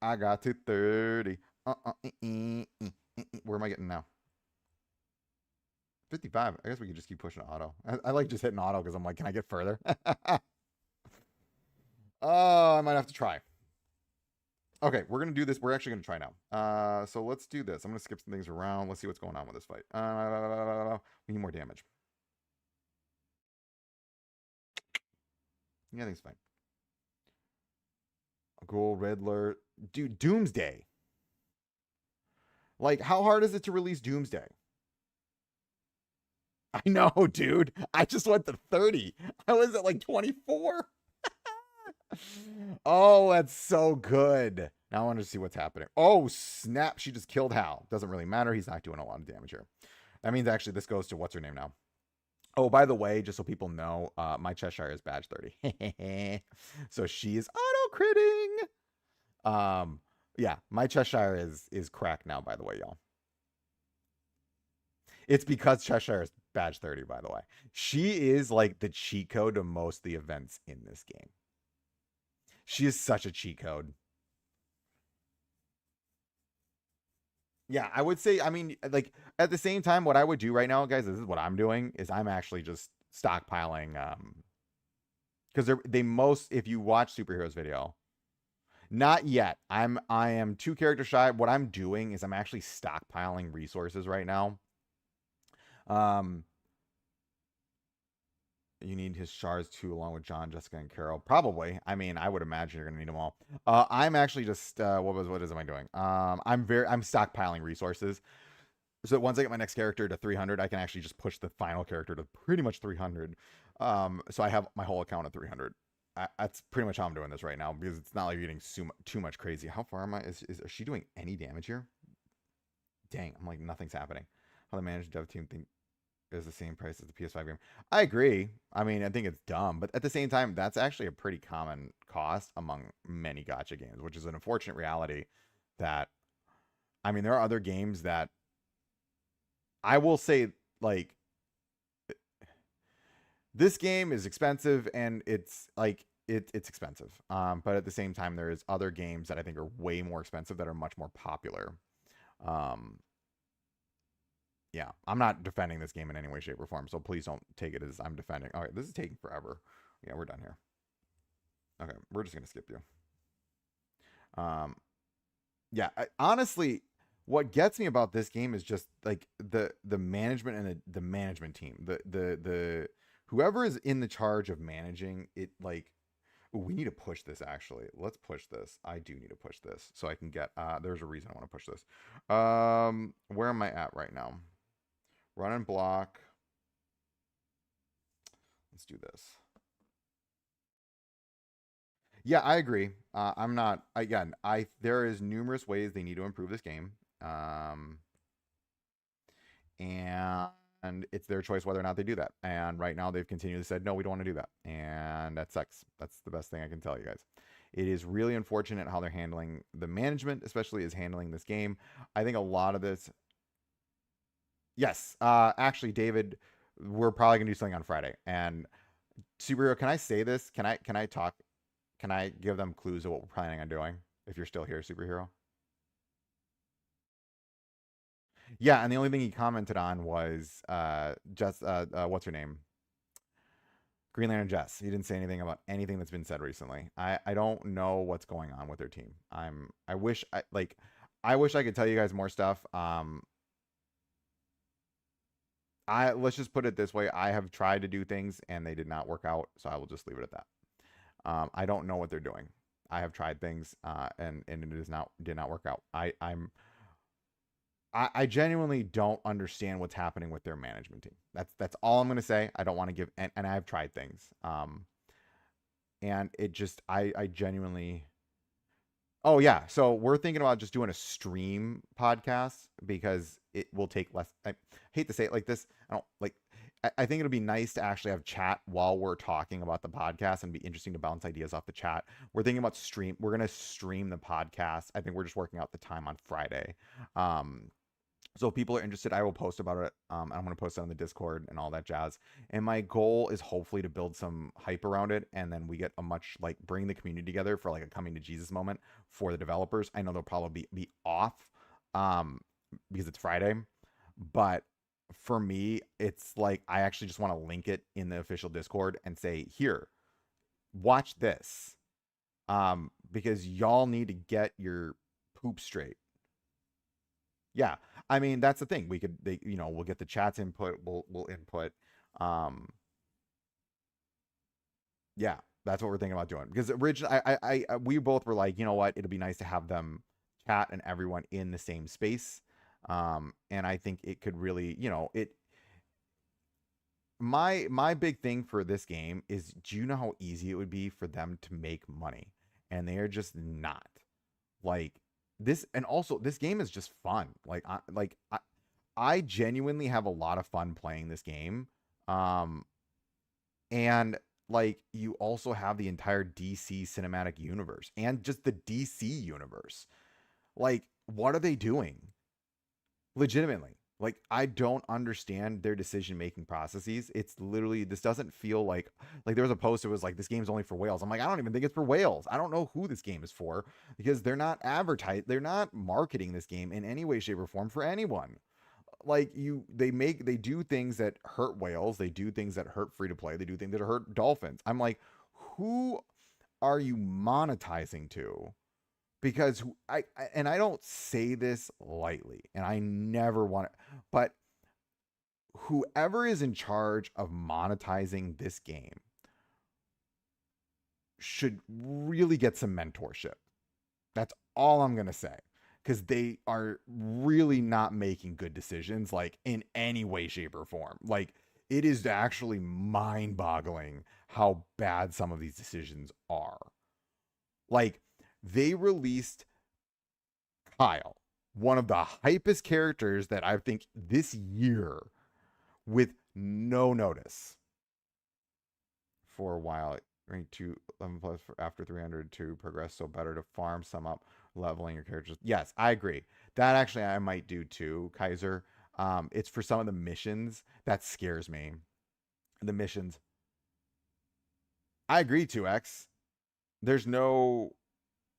I got to 30. Where am I getting now? 55. I guess we could just keep pushing auto. I like just hitting auto because I'm like, can I get further? Oh, I might have to try. Okay, we're gonna do this. We're actually gonna try now. So let's do this. I'm gonna skip some things around. Let's see what's going on with this fight. We need more damage. Yeah, I think it's fine. Gold, Riddler, dude, Doomsday. Like, how hard is it to release Doomsday? I know, dude. I just went to 30. I was at like 24. Oh, that's so good. Now I want to see what's happening. Oh, snap. She just killed Hal. Doesn't really matter. He's not doing a lot of damage here. That means actually this goes to what's her name now? Oh, by the way, just so people know, my Cheshire is badge 30. So she is auto-critting. Yeah, my Cheshire is cracked now, by the way, y'all. It's because Cheshire is badge 30, by the way. She is like the cheat code to most of the events in this game. She is such a cheat code. Yeah, I would say, I mean, like at the same time, what I would do right now, guys, this is what I'm doing, is I'm actually just stockpiling because they most if you watch superheroes video, not yet. I am two character shy. What I'm doing is I'm actually stockpiling resources right now. Um You need his shards too, along with John, Jessica, and Carol. Probably. I mean, I would imagine you're gonna need them all. I'm actually just what is am I doing? I'm stockpiling resources. So once I get my next character to 300, I can actually just push the final character to pretty much 300. So I have my whole account at 300. That's pretty much how I'm doing this right now because it's not like you're getting too much crazy. How far am I? Is she doing any damage here? Dang, I'm like nothing's happening. How the managed dev team think is the same price as the PS5 game. I agree. I mean, I think it's dumb, but at the same time, that's actually a pretty common cost among many gotcha games, which is an unfortunate reality that I mean, there are other games that I will say like this game is expensive and it's like it's expensive. But at the same time, there is other games that I think are way more expensive that are much more popular. Um, yeah, I'm not defending this game in any way, shape, or form. So please don't take it as I'm defending. All right, this is taking forever. Yeah, we're done here. Okay, we're just gonna skip you. Um, yeah, honestly, what gets me about this game is just like the management and the management team. The whoever is in the charge of managing it. Like, ooh, we need to push this. Actually, let's push this. I do need to push this so I can get. There's a reason I want to push this. Where am I at right now? Run and block. Let's do this. Yeah, I agree. I'm not again. I there is numerous ways they need to improve this game, and it's their choice whether or not they do that. And right now, they've continually said no, we don't want to do that, and that sucks. That's the best thing I can tell you guys. It is really unfortunate how they're handling the management, especially is handling this game. I think a lot of this. Yes, actually, David, we're probably gonna do something on Friday. And superhero, can I say this? Can I talk? Can I give them clues of what we're planning on doing? If you're still here, superhero. Yeah, and the only thing he commented on was just what's her name? Green Lantern Jess. He didn't say anything about anything that's been said recently. I don't know what's going on with their team. I wish I wish I could tell you guys more stuff. I let's just put it this way. I have tried to do things and they did not work out, so I will just leave it at that. I don't know what they're doing. I have tried things and it is not did not work out. I genuinely don't understand what's happening with their management team. That's all I'm gonna say. I don't want to give and I've tried things. And it just I genuinely. Oh yeah, so we're thinking about just doing a stream podcast because it will take less. I hate to say it like this. I don't like. I think it'll be nice to actually have chat while we're talking about the podcast and be interesting to bounce ideas off the chat. We're thinking about stream. We're gonna stream the podcast. I think we're just working out the time on Friday. Um, so if people are interested, I will post about it. I'm going to post it on the Discord and all that jazz. And my goal is hopefully to build some hype around it, and then we get a much like bring the community together for like a coming to Jesus moment for the developers. I know they'll probably be off um, because it's Friday, but for me, it's like I actually just want to link it in the official Discord and say, here, watch this, because y'all need to get your poop straight. Yeah, I mean that's the thing. We could, we'll get the chat's input. We'll input. Um, yeah, that's what we're thinking about doing. Because originally, we both were like, you know what, it'll be nice to have them chat and everyone in the same space. And I think it could really, it. My big thing for this game is, do you know how easy it would be for them to make money? And they are just not. Like this, and also this game is just fun. I genuinely have a lot of fun playing this game. Um, and like you also have the entire DC cinematic universe and just the DC universe. Like, what are they doing? Legitimately. Like, I don't understand their decision making processes. It's literally, this doesn't feel like there was a post that was like, this game's only for whales. I'm like, I don't even think it's for whales. I don't know who this game is for because they're not they're not marketing this game in any way, shape, or form for anyone. Like they do things that hurt whales, they do things that hurt free to play, they do things that hurt dolphins. I'm like, who are you monetizing to? Because and I don't say this lightly, and I never want to, but whoever is in charge of monetizing this game should really get some mentorship. That's all I'm going to say. Because they are really not making good decisions, like in any way, shape, or form. Like, it is actually mind boggling how bad some of these decisions are. Like, they released Kyle, one of the hypest characters that I think this year, with no notice for a while. Rank 211 plus for after 300 to progress, so better to farm some up, leveling your characters. Yes, I agree. That actually I might do too, Kaiser. It's for some of the missions that scares me. The missions. I agree, 2X. There's no,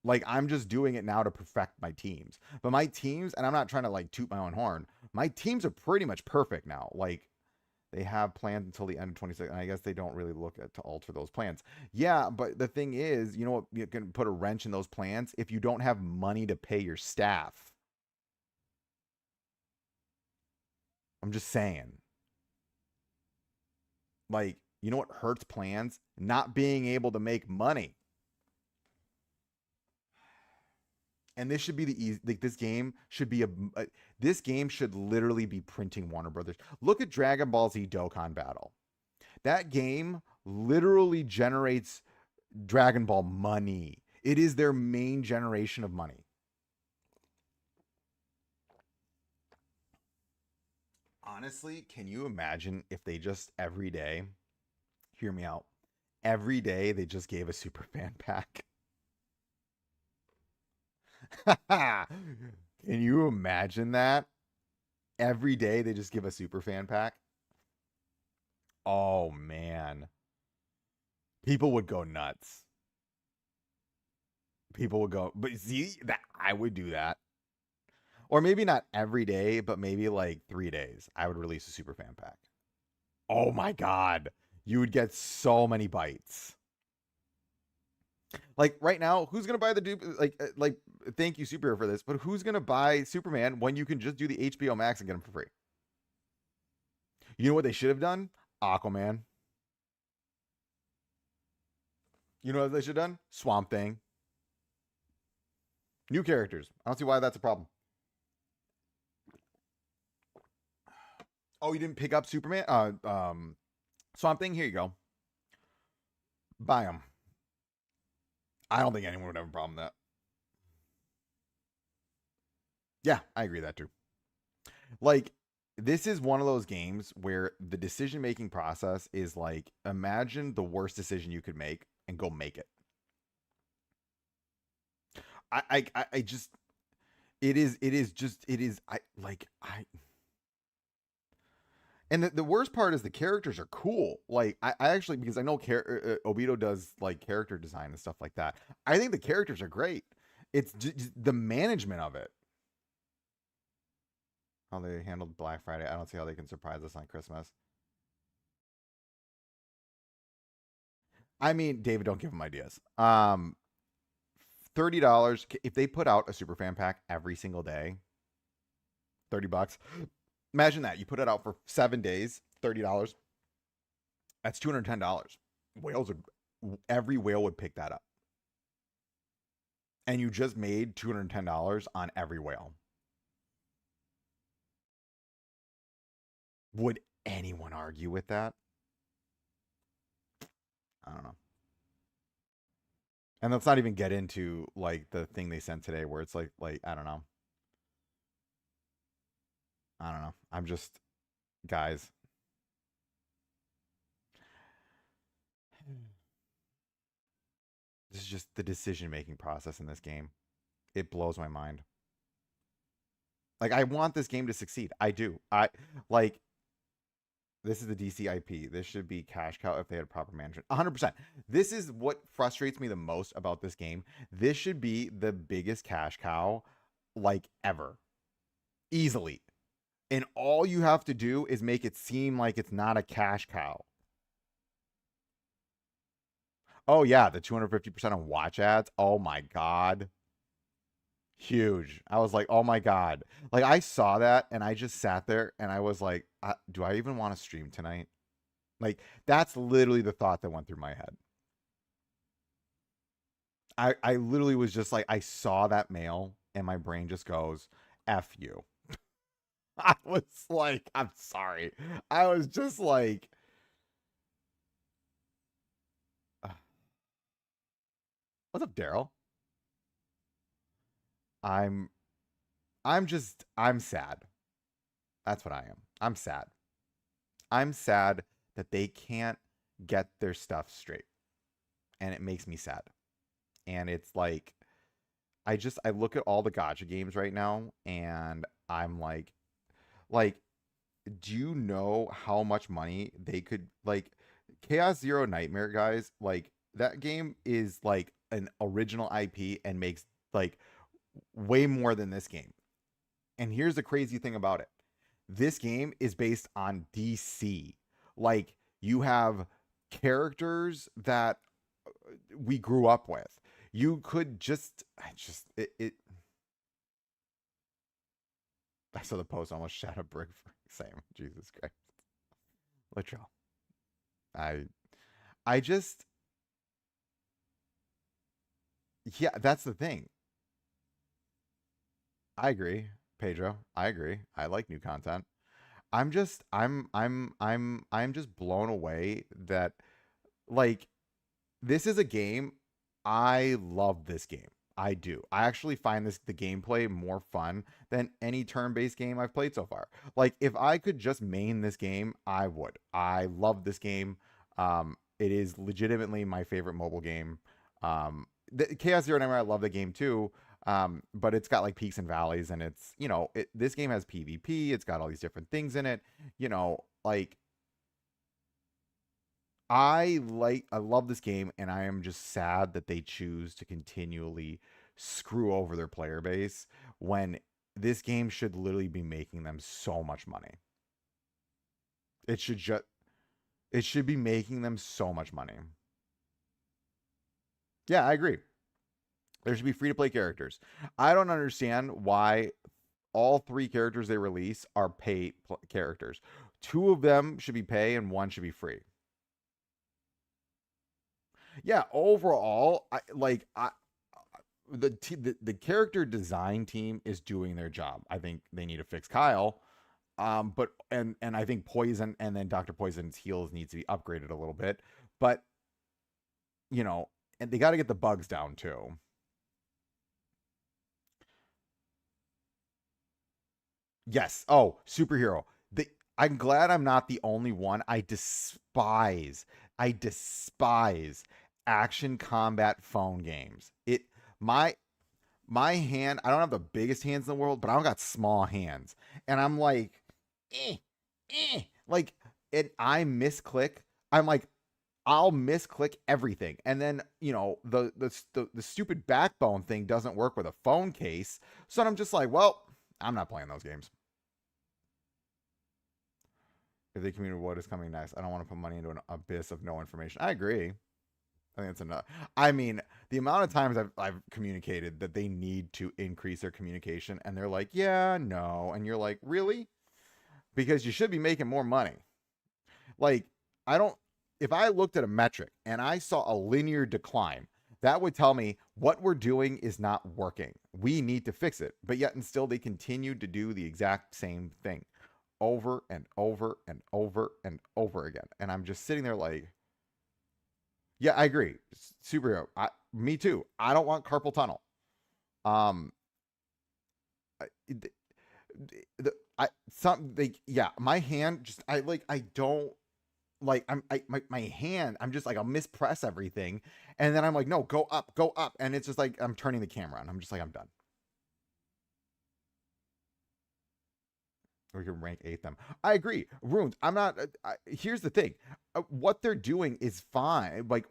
like, I'm just doing it now to perfect my teams. But my teams, and I'm not trying to like toot my own horn, my teams are pretty much perfect now. Like, they have plans until the end of 26, and I guess they don't really look at to alter those plans. Yeah, but the thing is, you know what, you can put a wrench in those plans if you don't have money to pay your staff. I'm just saying. Like, you know what hurts plans? Not being able to make money. And this should be the easy, like, this game should be this game should literally be printing Warner Brothers. Look at Dragon Ball Z Dokkan Battle. That game literally generates Dragon Ball money. It is their main generation of money. Honestly, can you imagine if they just every day, hear me out, every day they just gave a super fan pack? Can you imagine that? Every day they just give a super fan pack. Oh man. People would go nuts. People would go, but see that I would do that. Or maybe not every day, but maybe like 3 days. I would release a super fan pack. Oh my god. You would get so many bites. Like right now, who's gonna buy the dupe? Like, thank you, Superhero, for this. But who's gonna buy Superman when you can just do the HBO Max and get him for free? You know what they should have done? Aquaman. You know what they should have done? Swamp Thing. New characters. I don't see why that's a problem. Oh, you didn't pick up Superman? Swamp Thing. Here you go. Buy him. I don't think anyone would have a problem with that. Yeah, I agree with that too. Like, this is one of those games where the decision making process is like, imagine the worst decision you could make and go make it. I just, it is just, it is, and the worst part is the characters are cool. Like, I actually, because I know Obito does like character design and stuff like that. I think the characters are great. It's just the management of it. How they handled Black Friday. I don't see how they can surprise us on Christmas. I mean, David, don't give them ideas. $30 if they put out a super fan pack every single day. $30. Imagine that you put it out for 7 days, $30. That's $210. Whales would every whale would pick that up, and you just made $210 on every whale. Would anyone argue with that? I don't know. And let's not even get into like the thing they sent today where it's like I don't know. I don't know. I'm just guys. This is just the decision making process in this game. It blows my mind. Like I want this game to succeed. I do. I like this is the DC IP. This should be cash cow if they had proper management. 100%. This is what frustrates me the most about this game. This should be the biggest cash cow like ever. Easily. And all you have to do is make it seem like it's not a cash cow. Oh yeah, the 250% on watch ads. Oh my god. Huge. I was like, "Oh my god." Like I saw that and I just sat there and I was like, "Do I even want to stream tonight?" Like that's literally the thought that went through my head. I literally was just like I saw that mail and my brain just goes, "F you." I was like, I'm sorry. I was just like, "What's up, Daryl?" I'm I'm sad. That's what I am. I'm sad. I'm sad that they can't get their stuff straight. And it makes me sad. And it's like I look at all the gotcha games right now and I'm like do you know how much money they could like Chaos Zero Nightmare guys, like that game is like an original IP and makes like way more than this game. And here's the crazy thing about it. This game is based on DC. Like you have characters that we grew up with. You could I saw the post almost shot a brick for same. Jesus Christ. Literal. I I just yeah, that's the thing. I agree, Pedro. I agree. I like new content. I'm just blown away that like this is a game. I love this game. I do. I actually find the gameplay more fun than any turn-based game I've played so far. Like if I could just main this game, I would. I love this game. It is legitimately my favorite mobile game. The Chaos Zero Nightmare, I love the game too. But it's got like peaks and valleys, and it's, this game has PvP. It's got all these different things in it. Like I love this game, and I am just sad that they choose to continually screw over their player base when this game should literally be making them so much money. It should just it should be making them so much money. Yeah, I agree. There should be free to play characters. I don't understand why all three characters they release are characters. Two of them should be pay and one should be free. Yeah, overall, the character design team is doing their job. I think they need to fix Kyle. But I think Poison and then Dr. Poison's heals needs to be upgraded a little bit. But and they got to get the bugs down too. Yes. Oh, superhero. I'm glad I'm not the only one. I despise action combat phone games. My my hand, I don't have the biggest hands in the world, but I don't got small hands. And I'm like, eh, like, and I misclick. I'm like, I'll misclick everything. And then, the stupid backbone thing doesn't work with a phone case. So I'm just like, well, I'm not playing those games. If they communicate what is coming next, I don't want to put money into an abyss of no information. I agree. I think it's enough. I mean, the amount of times I've communicated that they need to increase their communication, and they're like, yeah, no. And you're like, really? Because you should be making more money. Like, I don't, if I looked at a metric and I saw a linear decline, that would tell me what we're doing is not working. We need to fix it. But yet and still, they continue to do the exact same thing over and over and over and over again. And I'm just sitting there like, yeah, I agree. Superhero. Me too. I don't want carpal tunnel. Um, yeah, my hand just, I don't like, my hand, I'm just like, I'll mispress everything. And then I'm like, no, go up, go up. And it's just like, I'm turning the camera and I'm just like, I'm done. We can rank 8 them. I agree. Runes. I'm not. Here's the thing. What they're doing is fine. Like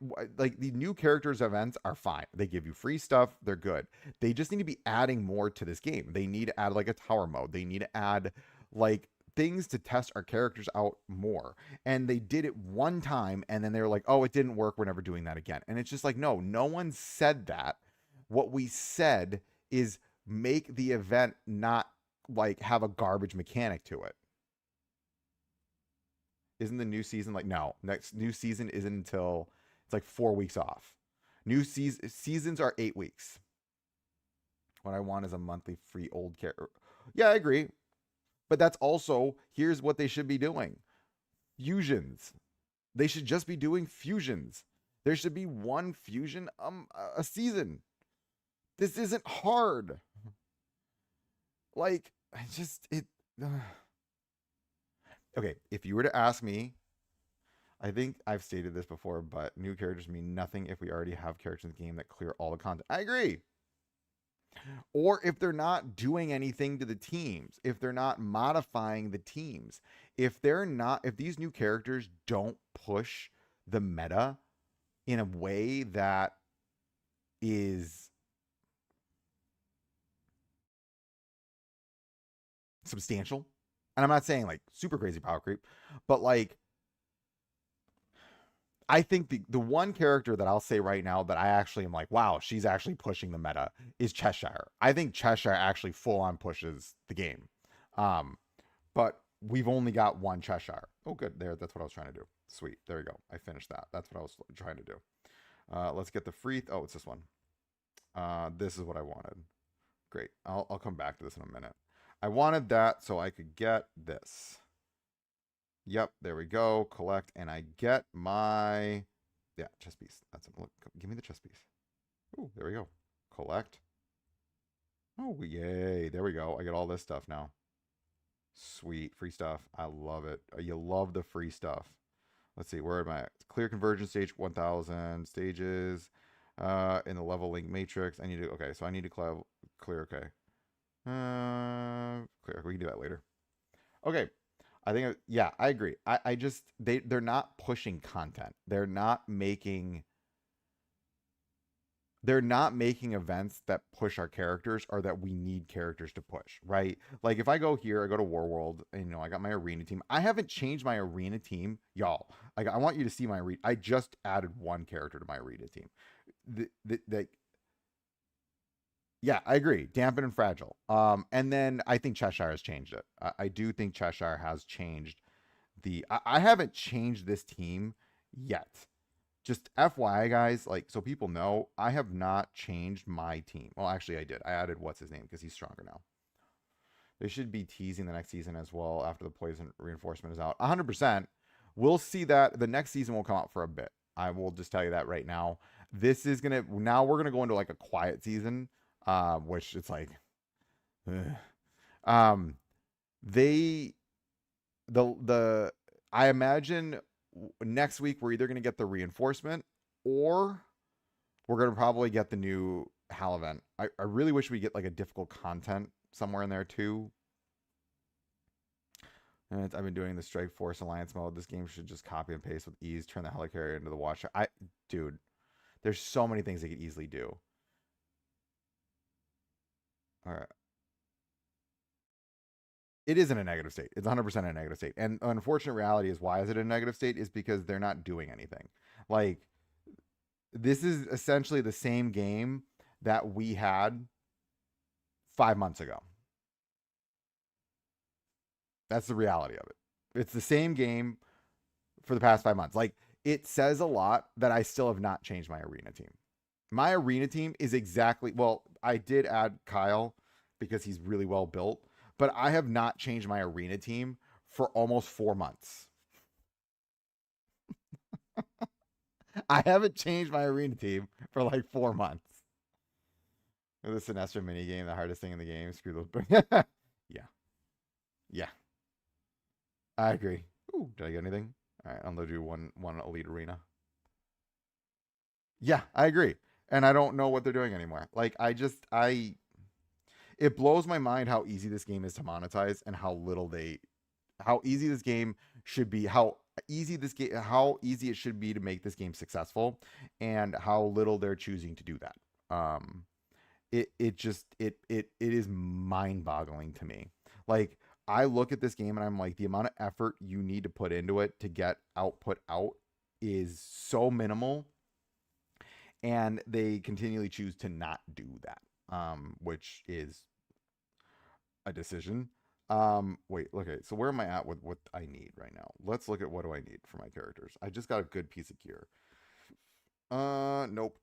the new characters events are fine. They give you free stuff. They're good. They just need to be adding more to this game. They need to add like a tower mode. They need to add like things to test our characters out more. And they did it one time, and then they were like, "Oh, it didn't work. We're never doing that again." And it's just like, no one said that. What we said is make the event not like have a garbage mechanic to it. Isn't the new season like, no, next new season isn't until it's like 4 weeks off. New seasons are 8 weeks. What I want is a monthly free old character. Yeah, I agree. But that's also, here's what they should be doing. Fusions. They should just be doing fusions. There should be one fusion a season. This isn't hard. Like, okay, if you were to ask me, I think I've stated this before, but new characters mean nothing if we already have characters in the game that clear all the content. I agree. Or if they're not doing anything to the teams, if they're not modifying the teams, if these new characters don't push the meta in a way that is substantial, and I'm not saying like super crazy power creep, but like, I think the one character that I'll say right now that I actually am like, wow, she's actually pushing the meta is Cheshire. I think Cheshire actually full on pushes the game. But we've only got one Cheshire. Oh, good. That's what I was trying to do. Sweet. There we go. I finished that. That's what I was trying to do. Let's get the free. Oh, it's this one. This is what I wanted. Great. I'll come back to this in a minute. I wanted that so I could get this. Yep, there we go. Collect, and I get my, yeah, chess piece. That's it. Look, give me the chess piece. Oh, there we go. Collect. Oh, yay. There we go. I get all this stuff now. Sweet. Free stuff. I love it. You love the free stuff. Let's see. Where am I? Clear conversion stage 1000 stages in the level link matrix. Okay, so I need to clear. Okay. Clear. We can do that later. Okay. I think yeah, I agree. I just they're not pushing content. They're not making events that push our characters or that we need characters to push, right? Like if I go here, I go to Warworld, and I got my arena team. I haven't changed my arena team, y'all. Like I want you to see my arena. I just added one character to my arena team. The yeah, I agree. Dampen and fragile. And then I think Cheshire has changed it. I do think Cheshire has changed I haven't changed this team yet. Just FYI, guys, like so people know, I have not changed my team. Well, actually, I did. I added what's his name because he's stronger now. They should be teasing the next season as well after the poison reinforcement is out. 100%. We'll see that the next season will come out for a bit. I will just tell you that right now. This is gonna now we're gonna go into like a quiet season, which it's like, um, they the I imagine next week we're either going to get the reinforcement or we're going to probably get the new HAL event. I really wish we get like a difficult content somewhere in there too. And I've been doing the Strike Force Alliance mode. This game should just copy and paste with ease, turn the helicarrier into the Watcher. Dude, there's so many things they could easily do. All right. It is in a negative state. It's 100% in a negative state. And the unfortunate reality is why is it in a negative state is because they're not doing anything. Like this is essentially the same game that we had 5 months ago. That's the reality of it. It's the same game for the past 5 months. Like it says a lot that I still have not changed my arena team. My arena team is exactly, well, I did add Kyle because he's really well built, but I have not changed my arena team for almost 4 months. I haven't changed my arena team for like 4 months. The Sinestro mini game, the hardest thing in the game. Screw those. Yeah. Yeah. I agree. Ooh, did I get anything? All right, I'm gonna do one elite arena. Yeah, I agree. And I don't know what they're doing anymore. Like it blows my mind how easy this game is to monetize and how easy this game should be, how easy it should be to make this game successful and how little they're choosing to do that. It is mind-boggling to me. Like I look at this game and I'm like, the amount of effort you need to put into it to get output out is so minimal, and they continually choose to not do that, which is a decision. Wait, okay, so where am I at with what I need right now? Let's look at what do I need for my characters. I just got a good piece of gear. Nope.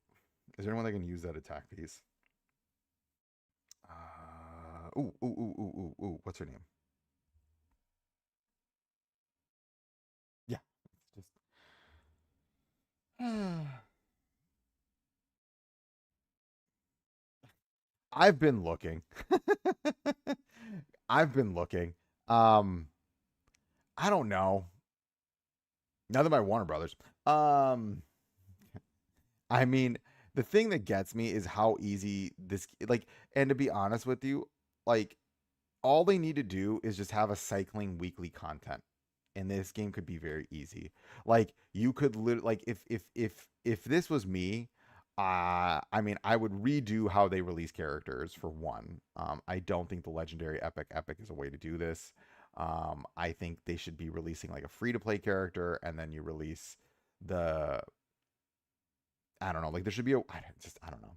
Is there anyone that can use that attack piece? Ooh. What's her name? Yeah. It's just I've been looking. I've been looking. Um, I don't know. Nothing by Warner Brothers. I mean, the thing that gets me is how easy this like, and to be honest with you, like all they need to do is just have a cycling weekly content, and this game could be very easy. Like you could literally, like if this was me, I mean, I would redo how they release characters for one. I don't think the legendary epic is a way to do this. I think they should be releasing like a free to play character, and then you release the, I don't know, like there should be I don't know.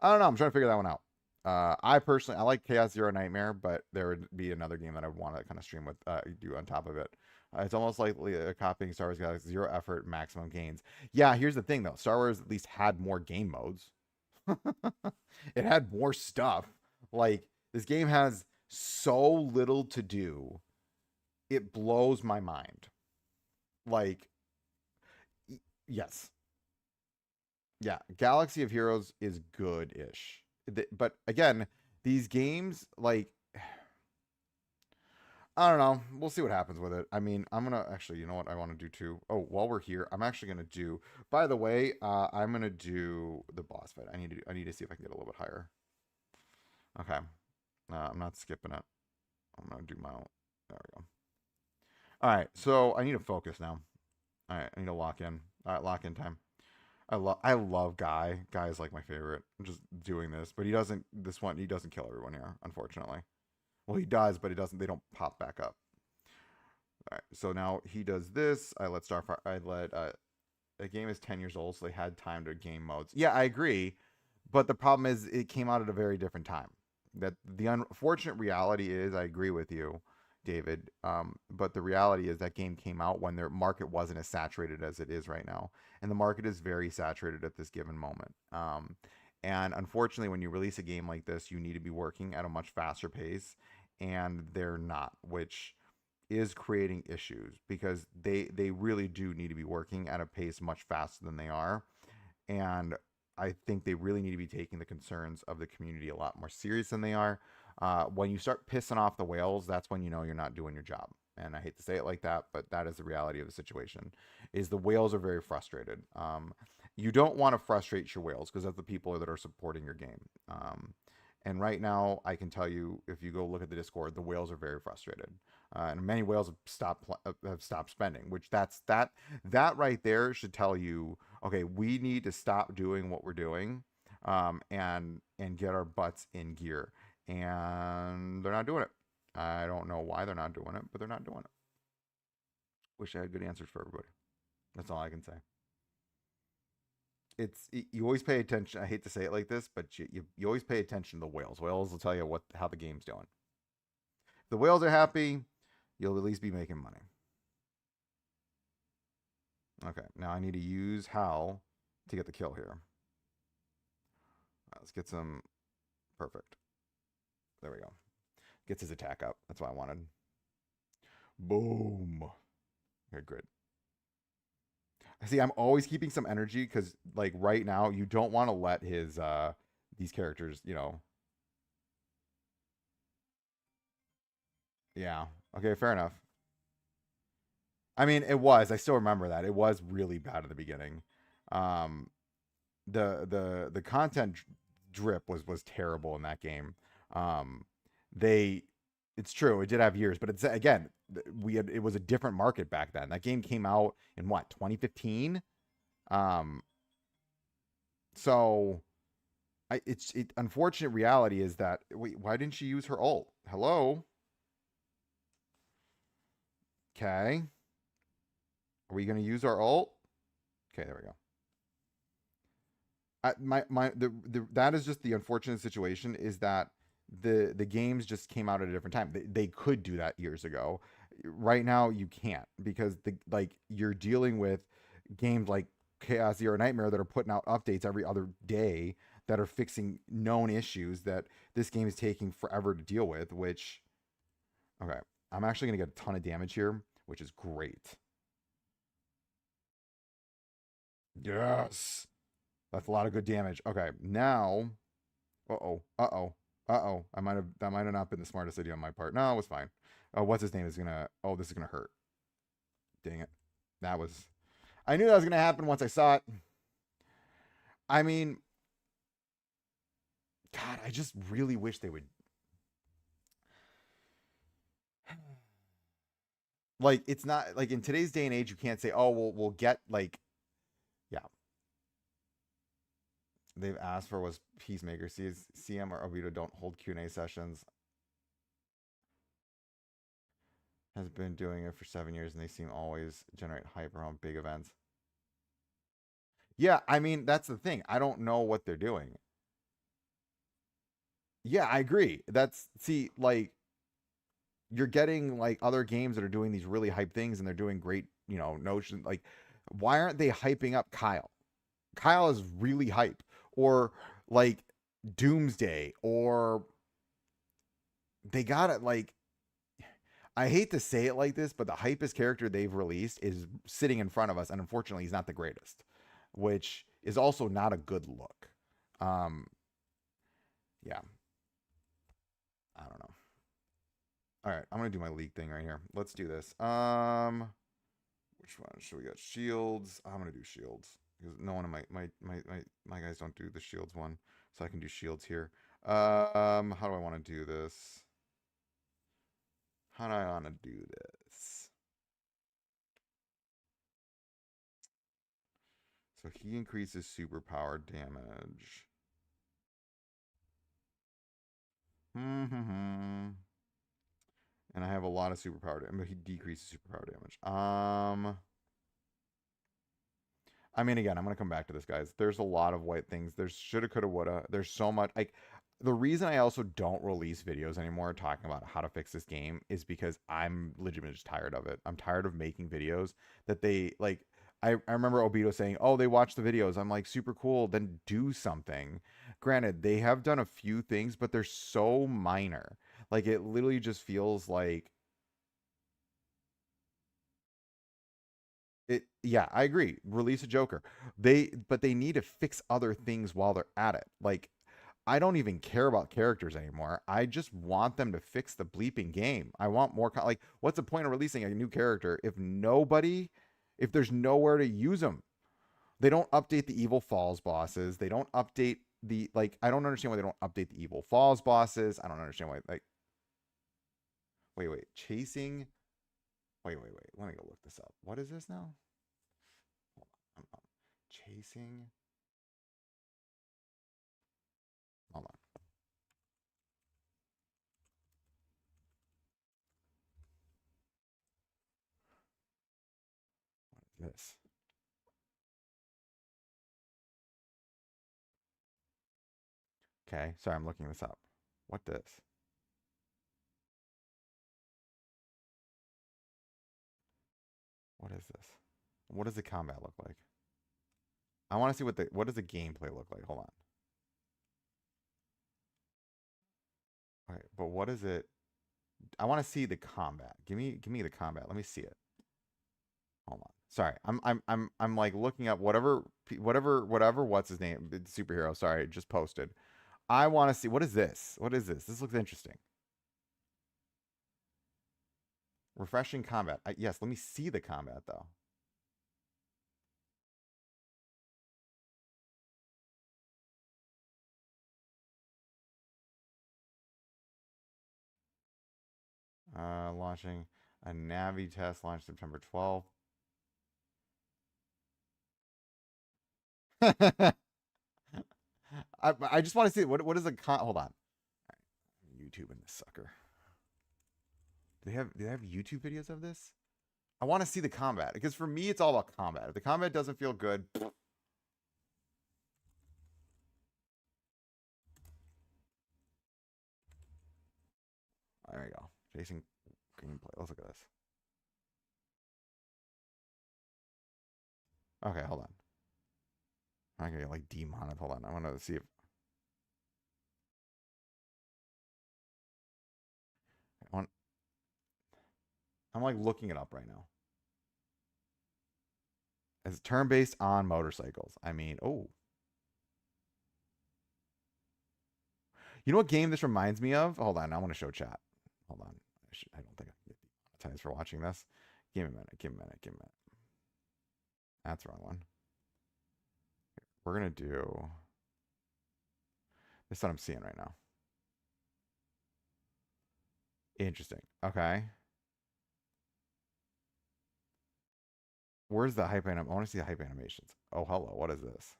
I'm trying to figure that one out. I personally, I like Chaos Zero Nightmare, but there would be another game that I would want to kind of stream with, do on top of it. It's almost like copying Star Wars Galaxy, zero effort, maximum gains. Yeah, here's the thing though. Star Wars at least had more game modes. It had more stuff. Like this game has so little to do. It blows my mind. Like, yes. Yeah, Galaxy of Heroes is good-ish. But again, these games, like, I don't know. We'll see what happens with it. I mean, I'm gonna actually, you know what I want to do too? Oh, while we're here, I'm actually gonna do. By the way, I'm gonna do the boss fight. I need to see if I can get a little bit higher. Okay. I'm not skipping it. I'm gonna do my own. There we go. All right. So I need to focus now. All right. I need to lock in. All right. Lock in time. I love Guy. Guy is like my favorite. I'm just doing this, but he doesn't. This one he doesn't kill everyone here, unfortunately. Well, he does, but he doesn't. They don't pop back up. All right. So now he does this. I let Starfire. I let. The game is 10 years old, so they had time to game modes. Yeah, I agree, but the problem is it came out at a very different time. That the unfortunate reality is, I agree with you, David. But the reality is that game came out when their market wasn't as saturated as it is right now, and the market is very saturated at this given moment. And unfortunately, when you release a game like this, you need to be working at a much faster pace, and they're not, which is creating issues because they really do need to be working at a pace much faster than they are. And I think they really need to be taking the concerns of the community a lot more serious than they are. When you start pissing off the whales, that's when you know you're not doing your job. And I hate to say it like that, but that is the reality of the situation. Is the whales are very frustrated. You don't want to frustrate your whales because that's the people that are supporting your game. And right now, I can tell you, if you go look at the Discord, the whales are very frustrated, and many whales have stopped spending. Which that right there should tell you, okay, we need to stop doing what we're doing, and get our butts in gear. And they're not doing it. I don't know why they're not doing it, but they're not doing it. Wish I had good answers for everybody. That's all I can say. You always pay attention. I hate to say it like this, but you always pay attention to the whales. Whales will tell you how the game's doing. If the whales are happy, you'll at least be making money. Okay, now I need to use Hal to get the kill here. Let's get some. Perfect. There we go. Gets his attack up. That's what I wanted. Boom. Okay, good. See, I'm always keeping some energy because, like, right now, you don't want to let these characters, Yeah. Okay, fair enough. I mean, it was. I still remember that. It was really bad at the beginning. Um, the content drip was terrible in that game. Um, they it's true. It did have years, but it's again, it was a different market back then. That game came out in what, 2015? Um, so unfortunate reality is that, wait, why didn't she use her ult? Hello? Okay. Are we going to use our ult? Okay, there we go. That is just the unfortunate situation, is that the games just came out at a different time. They could do that years ago. Right now you can't, because you're dealing with games like Chaos Zero Nightmare that are putting out updates every other day that are fixing known issues that this game is taking forever to deal with, which, okay, I'm actually going to get a ton of damage here, which is great. Yes. That's a lot of good damage. Okay, now. Uh-oh. Uh-oh. Uh-oh. That might have not been the smartest idea on my part. No, it was fine. What's his name is gonna. Oh, this is gonna hurt. Dang it. That was. I knew that was gonna happen once I saw it. I mean, God, I just really wish they would. Like, it's not like in today's day and age, you can't say, "Oh, we'll get like." Yeah, they've asked for was Peacemaker. CM or Obito don't hold Q&A sessions. Has been doing it for 7 years, and they seem always generate hype around big events. Yeah, I mean, that's the thing. I don't know what they're doing. Yeah, I agree. See, like, you're getting like other games that are doing these really hype things, and they're doing great, notion. Like, why aren't they hyping up Kyle? Kyle is really hype. Or like Doomsday, or they got it like, I hate to say it like this, but the hypest character they've released is sitting in front of us, and unfortunately, he's not the greatest, which is also not a good look. Um, yeah, I don't know. All right, I'm gonna do my league thing right here. Let's do this. Which one should we get? Shields. I'm gonna do shields because no one of my guys don't do the shields one. So I can do shields here. How do I want to do this? How do I want to do this? So he increases superpower damage. And I have a lot of superpower damage, but he decreases superpower damage. I mean, again, I'm gonna come back to this, guys. There's a lot of white things. There's shoulda, coulda, woulda. There's so much. Like, the reason I also don't release videos anymore talking about how to fix this game is because I'm legitimately just tired of it. I'm tired of making videos that they like. I remember Obito saying, "Oh, they watch the videos." I'm like, super cool. Then do something. Granted, they have done a few things, but they're so minor. Like, it literally just feels like it. Yeah, I agree. Release a Joker. But they need to fix other things while they're at it. Like, I don't even care about characters anymore. I just want them to fix the bleeping game. I want more like, what's the point of releasing a new character if there's nowhere to use them? They don't update the Evil Falls bosses. They don't update the like. I don't understand why they don't update the Evil Falls bosses. I don't understand why. Like, wait, chasing. Wait. Let me go look this up. What is this now? Hold on. Chasing. Hold on. What is this? Okay, sorry, I'm looking this up. What this? What is this? What does the combat look like? I want to see what does the gameplay look like. Hold on. All right, but what is it? I want to see the combat. Give me the combat. Let me see it. Hold on. Sorry, I'm like looking up whatever what's his name superhero. Sorry, just posted. I want to see what is this? What is this? This looks interesting. Refreshing combat. Yes, let me see the combat though. Launching a Navi test launched September 12th. I just want to see what is the hold on. YouTube and this sucker. Do they have YouTube videos of this? I want to see the combat because for me it's all about combat. If the combat doesn't feel good, there you go. Chasing gameplay. Let's look at this. Okay, hold on. I'm gonna get like demonet. Hold on. I want to see if I want. I'm like looking it up right now. It's turn based on motorcycles. I mean, oh, you know what game this reminds me of? Hold on, I want to show chat. Hold on. I don't think I can get demonetized for watching this. Give me a minute. Give me a minute. Give me a minute. That's the wrong one. We're gonna do this. Is what I'm seeing right now. Interesting. Okay. Where's the hype anim? I want to see the hype animations. Oh, hello. What is this?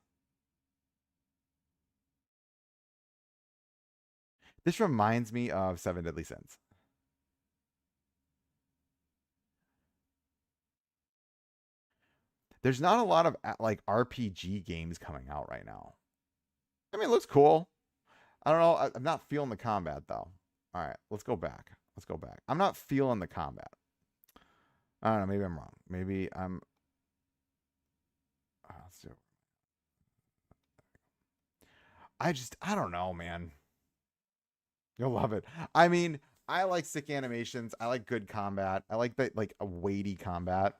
This reminds me of Seven Deadly Sins. There's not a lot of like RPG games coming out right now. I mean, it looks cool. I don't know. I'm not feeling the combat though. All right, let's go back. Let's go back. I'm not feeling the combat. I don't know. Maybe I'm wrong. Maybe I'm. Let's do it. I don't know, man. You'll love it. I mean, I like sick animations. I like good combat. I like that, like a weighty combat.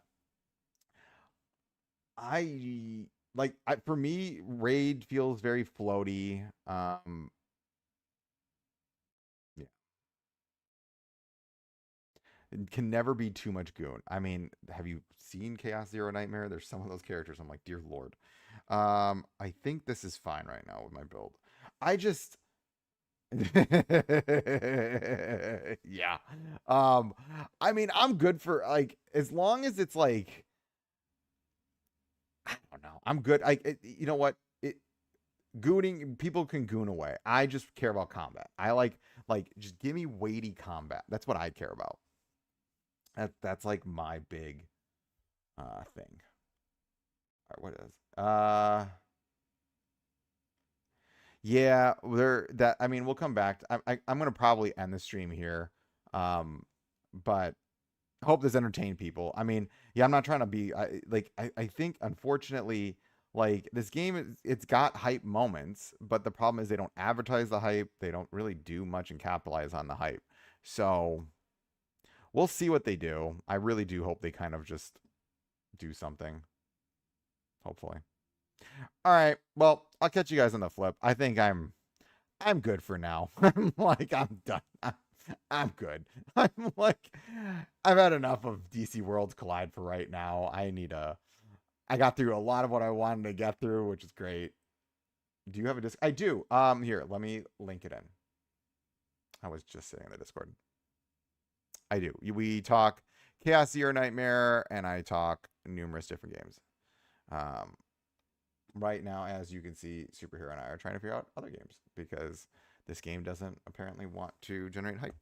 I for me, Raid feels very floaty. Yeah, it can never be too much goon. I mean, have you seen Chaos Zero Nightmare? There's some of those characters. I'm like, dear lord. I think this is fine right now with my build. I just yeah. I mean, I'm good for like as long as it's like I don't know. I'm good. You know what? Gooning people can goon away. I just care about combat. I like just give me weighty combat. That's what I care about. That's like my big thing. All right, what is? Yeah, there that I mean, we'll come back. I'm gonna probably end the stream here. But hope this entertained people. I mean, yeah, I'm not trying to be I think unfortunately like this game it's got hype moments, but the problem is they don't advertise the hype. They don't really do much and capitalize on the hype. So we'll see what they do. I really do hope they kind of just do something. Hopefully. All right. Well, I'll catch you guys on the flip. I think I'm good for now. I'm like I'm done. I'm good. I'm like I've had enough of DC Worlds Collide for right now. I got through a lot of what I wanted to get through, which is great. Do you have a disc? I do. Here, let me link it in. I was just saying in the Discord. I do. We talk Chaos Zero Nightmare, and I talk numerous different games. Right now, as you can see, Superhero and I are trying to figure out other games because this game doesn't apparently want to generate hype.